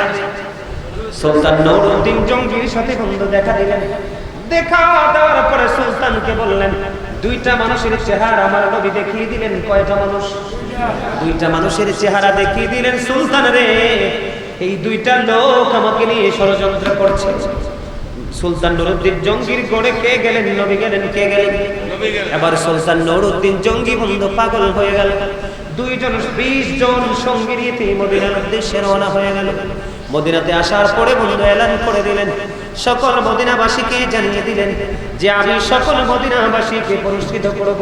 সুলতান নূরউদ্দিন জঙ্গির সাথে বন্ধু দেখা দিলেন। দেখা দেওয়ার পরে সুলতানকে বললেন, 2টা মানুষের চেহারা আমার নবী দেখিয়ে দিলেন। কয়টা মানুষ? 2টা মানুষের চেহারা দেখিয়ে দিলেন। সুলতান রে, এই 2টা লোক আমাকে নিয়ে ষড়যন্ত্র করছে। সুলতান নূরউদ্দিন জঙ্গির গড়ে কে গেলেন? নবী গেলেন। কে গেলেন? এবার সুলতান নূরউদ্দিন জঙ্গি বন্ধু পাগল হয়ে গেল। 20 জন সঙ্গী নিয়ে মদিনার উদ্দেশ্যে রওনা হয়ে গেল। মদিনাতে আসার পরে বন্ধু এলান করে দিলেন, সকল মদিনাবাসীকে জানিয়ে দিলেন যে আমি সকল মদিনাবাসীকে পুরস্কৃত করব।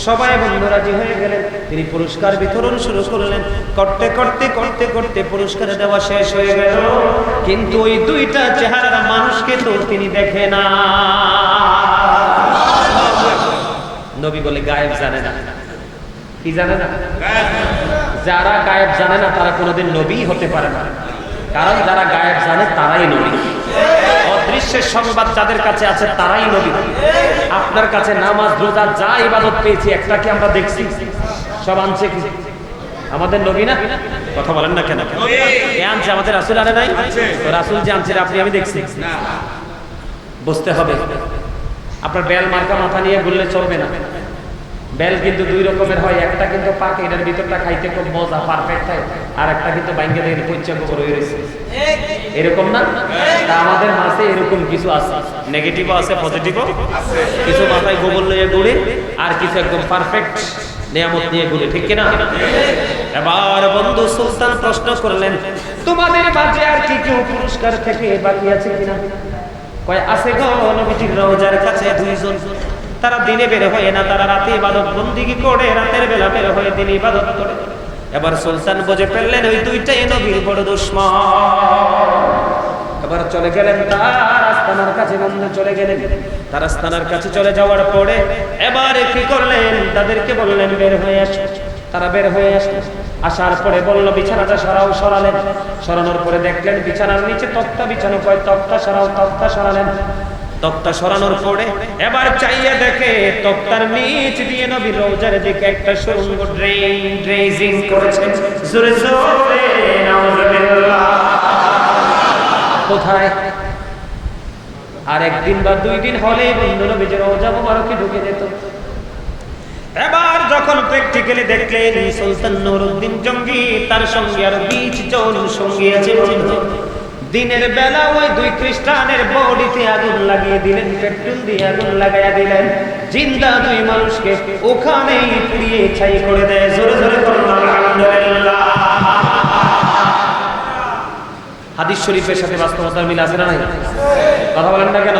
সবাই বন্ধু রাজি হয়ে গেলেন। তিনি পুরস্কার বিতরণ শুরু করলেন। করতে করতে করতে করতে পুরস্কার দেওয়া শেষ হয়ে গেল, কিন্তু ওই 2টা চেহারার মানুষকে তো তিনি দেখে না। নবী বলে গায়েব জানে না। কি জানে না? যারা গায়েব জানে না তারা কোনোদিন নবী হতে পারে না, কারণ যারা গায়েব জানে তারাই নবী। অদৃশ্যের সংবাদ যাদের কাছে আছে তারাই নবী। আপনার কাছে নামাজ রোজা যা ইবাদত পেয়েছি, একটা কি আমরা দেখছি? সব আনছে কি আমাদের নবী না? কথা বলেন না কেন? এ আনছে আমাদের রাসূল, আনে নাই? তো রাসূল যে আনছে আপনি আমি দেখছি না, বুঝতে হবে। আপনার বেল মার্কা মাথা নিয়ে ঘুরলে চলবে না। বেল কিন্তু 2 রকমের হয়, একটা কিন্তু পাকে, এটার ভিতরটা খাইতে খুব মজা, পারফেক্ট হয়, আর একটা কিন্তু বাইঙ্গে দিয়ে পয়চা গোবর হয়ে রয়েছে, এরকম না? তা আমাদের মাঝে এরকম কিছু আছে, নেগেটিভও আছে, পজিটিভও আছে। কিছু মাথায় গোবর লইয়ে ঘুরে, আর কিছু একদম পারফেক্ট নিয়ামত নিয়ে ঘুরে, ঠিক কিনা? এবার বন্ধু সুলতান প্রশ্ন করলেন, তোমাদের মাঝে আর কি কেউ পুরস্কার থেকে বাকি আছে কিনা? কয় আছে গো, নবীজির রওজার কাছে 2 জন। তারা দিনে বের হয় না, তারা রাতে ইবাদত বন্দিগি করে, রাতের বেলা বের হয়ে দিনে ইবাদত করে। এবার সুলতান বুঝে ফেললেন ওই 2টাই নবীর বড় দুশমন। এবার চলে গেলেন তার আস্তানার কাছে, বন্ধু চলে গেলেন তার আস্তানার কাছে। চলে যাওয়ার পরে এবারে কি করলেন? তাদেরকে বললেন বের হয়ে আসো। তারা বের হয়ে আসলো। আসার পরে বলল বিছানাটা সরাও, সরালেন। সরানোর পরে দেখলেন বিছানার নিচে তক্তা বিছানো। কয় তক্তা সরাও, তক্তা সরালেন। তক্তা সরানোর পরে এবার চাইয়ে দেখে তক্তার নিচ দিয়ে নবীর রওজার দিকে একটা সুরঙ্গ ড্রেজিং করেছে। জোরে জোরে নাউজুবিল্লাহ। কোথায়? আর একদিন বা 2 দিন হলে বন্ধু নবীজির রওজা মুবারকে ঢুকে যেত। এবার যখন প্র্যাকটিক্যালি দেখলেন সুলতান নুরউদ্দিন জঙ্গি তার সঙ্গে আর 20 জন সঙ্গী আছে বন্ধু, দিনের বেলা ওই 2 খ্রিস্টানের বডিতে আগুন লাগিয়ে দিলেন, পেট্রোল দিয়ে আগুন লাগাইয়া দিলেন, জিন্দা 2 মানুষকে ওখানেই পুড়িয়ে ছাই করে দেয়। জোরে জোরে বলুন আলহামদুলিল্লাহ। হাদিস শরীফের সাথে বাস্তবতার মিল আছে না নাই? কথা বলেন না কেন?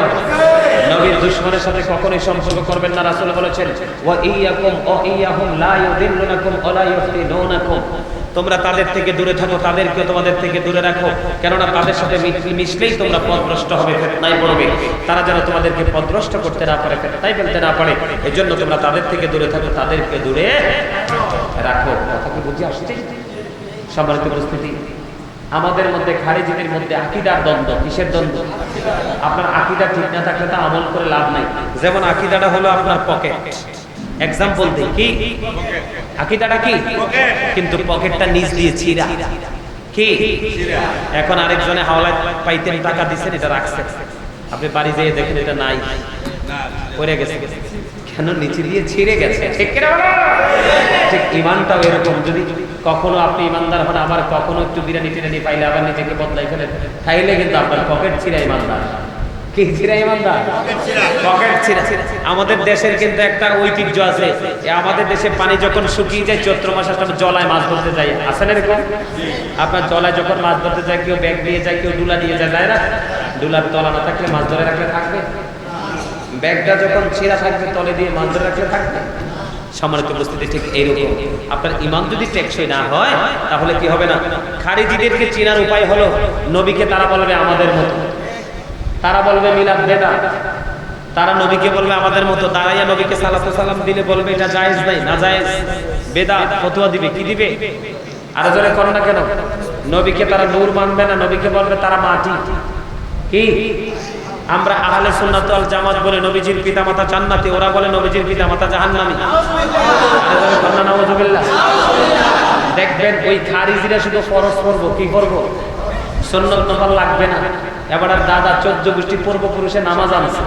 নবীর দুশমনের সাথে কখনোই সম্পর্ক করবেন না। রাসূল বলেছেন ওয়া ইয়াকুম ওয়া ইয়াহুম লা ইউদিল্লুনাকুম ওয়া লা ইফতিনুনাকুম, তোমরা তাদের থেকে দূরে থাকো, তাদেরকে তোমাদের থেকে দূরে রাখো, কেননা তাদের সাথে মিশলেই তোমরা পথভ্রষ্ট হবে, ফিতনায় পড়বে। তারা যেন তোমাদেরকে পথভ্রষ্ট করতে না পারে, ফিতনায় ফেলতে না পারে, এজন্য তোমরা তাদের থেকে দূরে থাকো, তাদেরকে দূরে রাখো। কথা কি বুঝে আসছে? সম্মানিত উপস্থিতি, আমাদের মধ্যে খারিজিদের মধ্যে আকীদার দ্বন্দ্ব। কিসের দ্বন্দ্ব? আপনার আকীদা ঠিক না থাকলে তা আমল করে লাভ নাই। যেমন আকীদাটা হলো আপনার পকেট, এক্সাম্পল দেই, কি আকীদাটা কি? কিন্তু পকেটটা নিচ দিয়ে ছিঁড়া, কি এখন আরেকজনে হাওলায় পাইতেন, টাকা দিছেন, এটা রাখছেন, আপনি বাড়ি যেয়ে দেখেন এটা নাই, পড়ে গেছে, কেন? নিচে দিয়ে ছিঁড়ে গেছে। ঠিক কিনা বলো? ঠিক ঈমানটাও এরকম, যদি কখনো আপনি ঈমানদার হন, আবার কখনো একটু বিরানি টিরানি পাইলে আবার নিজেকে বদলাই ফেলেন, তাইলে কিন্তু আপনার পকেট ছিঁড়া ঈমানদার। কি ছিঁড়া ঈমানদার? পকেট ছিঁড়া। আমাদের দেশের কিন্তু একটা ঐতিহ্য আছে, আমাদের দেশে পানি যখন শুকিয়ে যায় চৈত্র মাসে আমরা জলায় মাছ ধরতে যাই, আছে না এরকম? আপনার জলায় যখন মাছ ধরতে যায়, কেউ ব্যাগ নিয়ে যায়, কেউ ডুলা নিয়ে যায়, যায় না? ডুলার তলা না থাকলে মাছ ধরে রাখলে থাকবে? ব্যাগটা যখন ছিঁড়া থাকবে তলে দিয়ে মাছ ধরে রাখলে থাকবে? সম্মানিত উপস্থিতি, ঠিক এইরকম আপনার ঈমান যদি টেকসই না হয় তাহলে কি হবে না? খারিজিদেরকে চেনার উপায় হলো নবীকে তারা বলবে আমাদের মতো, তারা বলবে মিলাদ বেদাত, তারা নবীকে বলবে আমাদের মতো, দাঁড়াইয়া নবীকে সালাতু সালাম দিলে বলবে এটা জায়েজ নাই, না জায়েজ, বেদাত, ফতোয়া দিবে। কি দিবে? আরো জোরে করো না কেন? নবীকে তারা নূর মানবে না, নবীকে বলবে তারা মাটি। কি আমরা আহলে সুন্নাত ওয়াল জামাত বলে নবীজির পিতামাতা জান্নাতি, ওরা বলে নবীজির পিতামাতা জাহান্নামী। আরো জোরে করো না, নাউযুবিল্লাহ। দেখবেন ওই খারিজিরা শুধু ফরজ পড়বো, কি করবো? সুন্নাত নফল লাগবে না। এবার দাদা 14 গোষ্ঠী পূর্বপুরুষে নামাজ আনছে,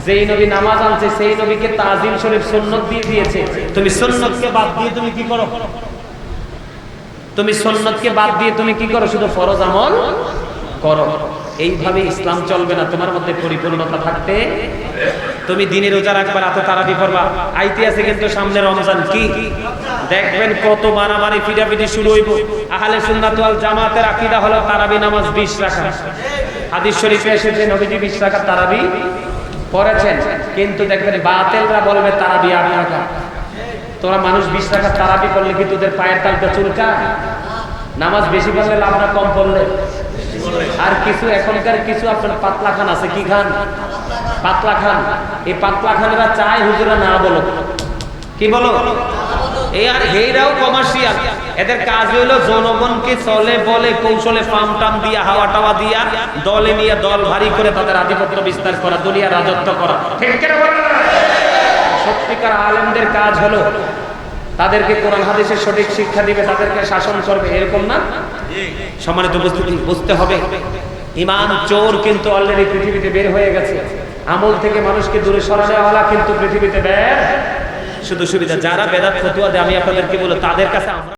যেই নবী নামাজ আনছে সেই নবীকে তাজিম শরীফ সুন্নত দিয়ে দিয়েছে। তুমি সুন্নতকে বাদ দিয়ে তুমি কি করো? তুমি সুন্নতকে বাদ দিয়ে তুমি কি করো? শুধু ফরজ আমল করো। এইভাবে ইসলাম চলবে না। তোমার মধ্যে পরিপূর্ণতা থাকতে তুমি দিনের রোজা রাখবা, রাতে তারাবি করবা। আইতে আছে কিন্তু সামনে রমজান, কি দেখবেন কত মারামারি ফিরাফিরি শুরু হইব। আহলে সুন্নাত ওয়াল জামাতের আকীদা হলো তারাবি নামাজ 20 রাকাত। হাদিস শরীফে এসেছে নবীজি 20 রাকাত তারাবি পড়েছেন, কিন্তু দেখবেন বাতিলরা বলবে তারাবি 8 রাকাত। তোরা মানুষ 20 রাকাত তারাবি করলে কি তোদের পায়ের তালটা চুলকায়? নামাজ বেশি পড়লে লাভ না কম পড়লে? আর কিছু এখনকার কিছু আপনার পাতলা খান আছে, কি খান? পাতলা খান। এই পাতলা খানেরা চায় হুজুরা না বলো, কি বলো? এই আর হেইরাও কমার্শিয়াল, এদের কাজ হলো জনগণকে চলে বলে কৌশলে ফার্ম টাম দিয়া, হাওয়া টাওয়া দিয়া, দলে নিয়ে দল ভারী করে তাদের আধিপত্য বিস্তার করা, দুনিয়া রাজত্ব করা। ঠিক কিনা বলেন? সত্যিকার আলেমদের কাজ হলো তাদেরকে কোরআন হাদিসের সঠিক শিক্ষা দিবে, তাদেরকে শাসন করবে, এরকম না? সম্মানিত উপস্থিতি, বুঝতে হবে ঈমান চোর কিন্তু অলরেডি পৃথিবীতে বের হয়ে গেছে। আমল থেকে মানুষকে দূরে সরানোওয়ালা কিন্তু পৃথিবীতে বের। শুধু সুবিধা যারা বেদাত ফতোয়া দেয়, আমি আপনাদেরকে বলি তাদের কাছে আমরা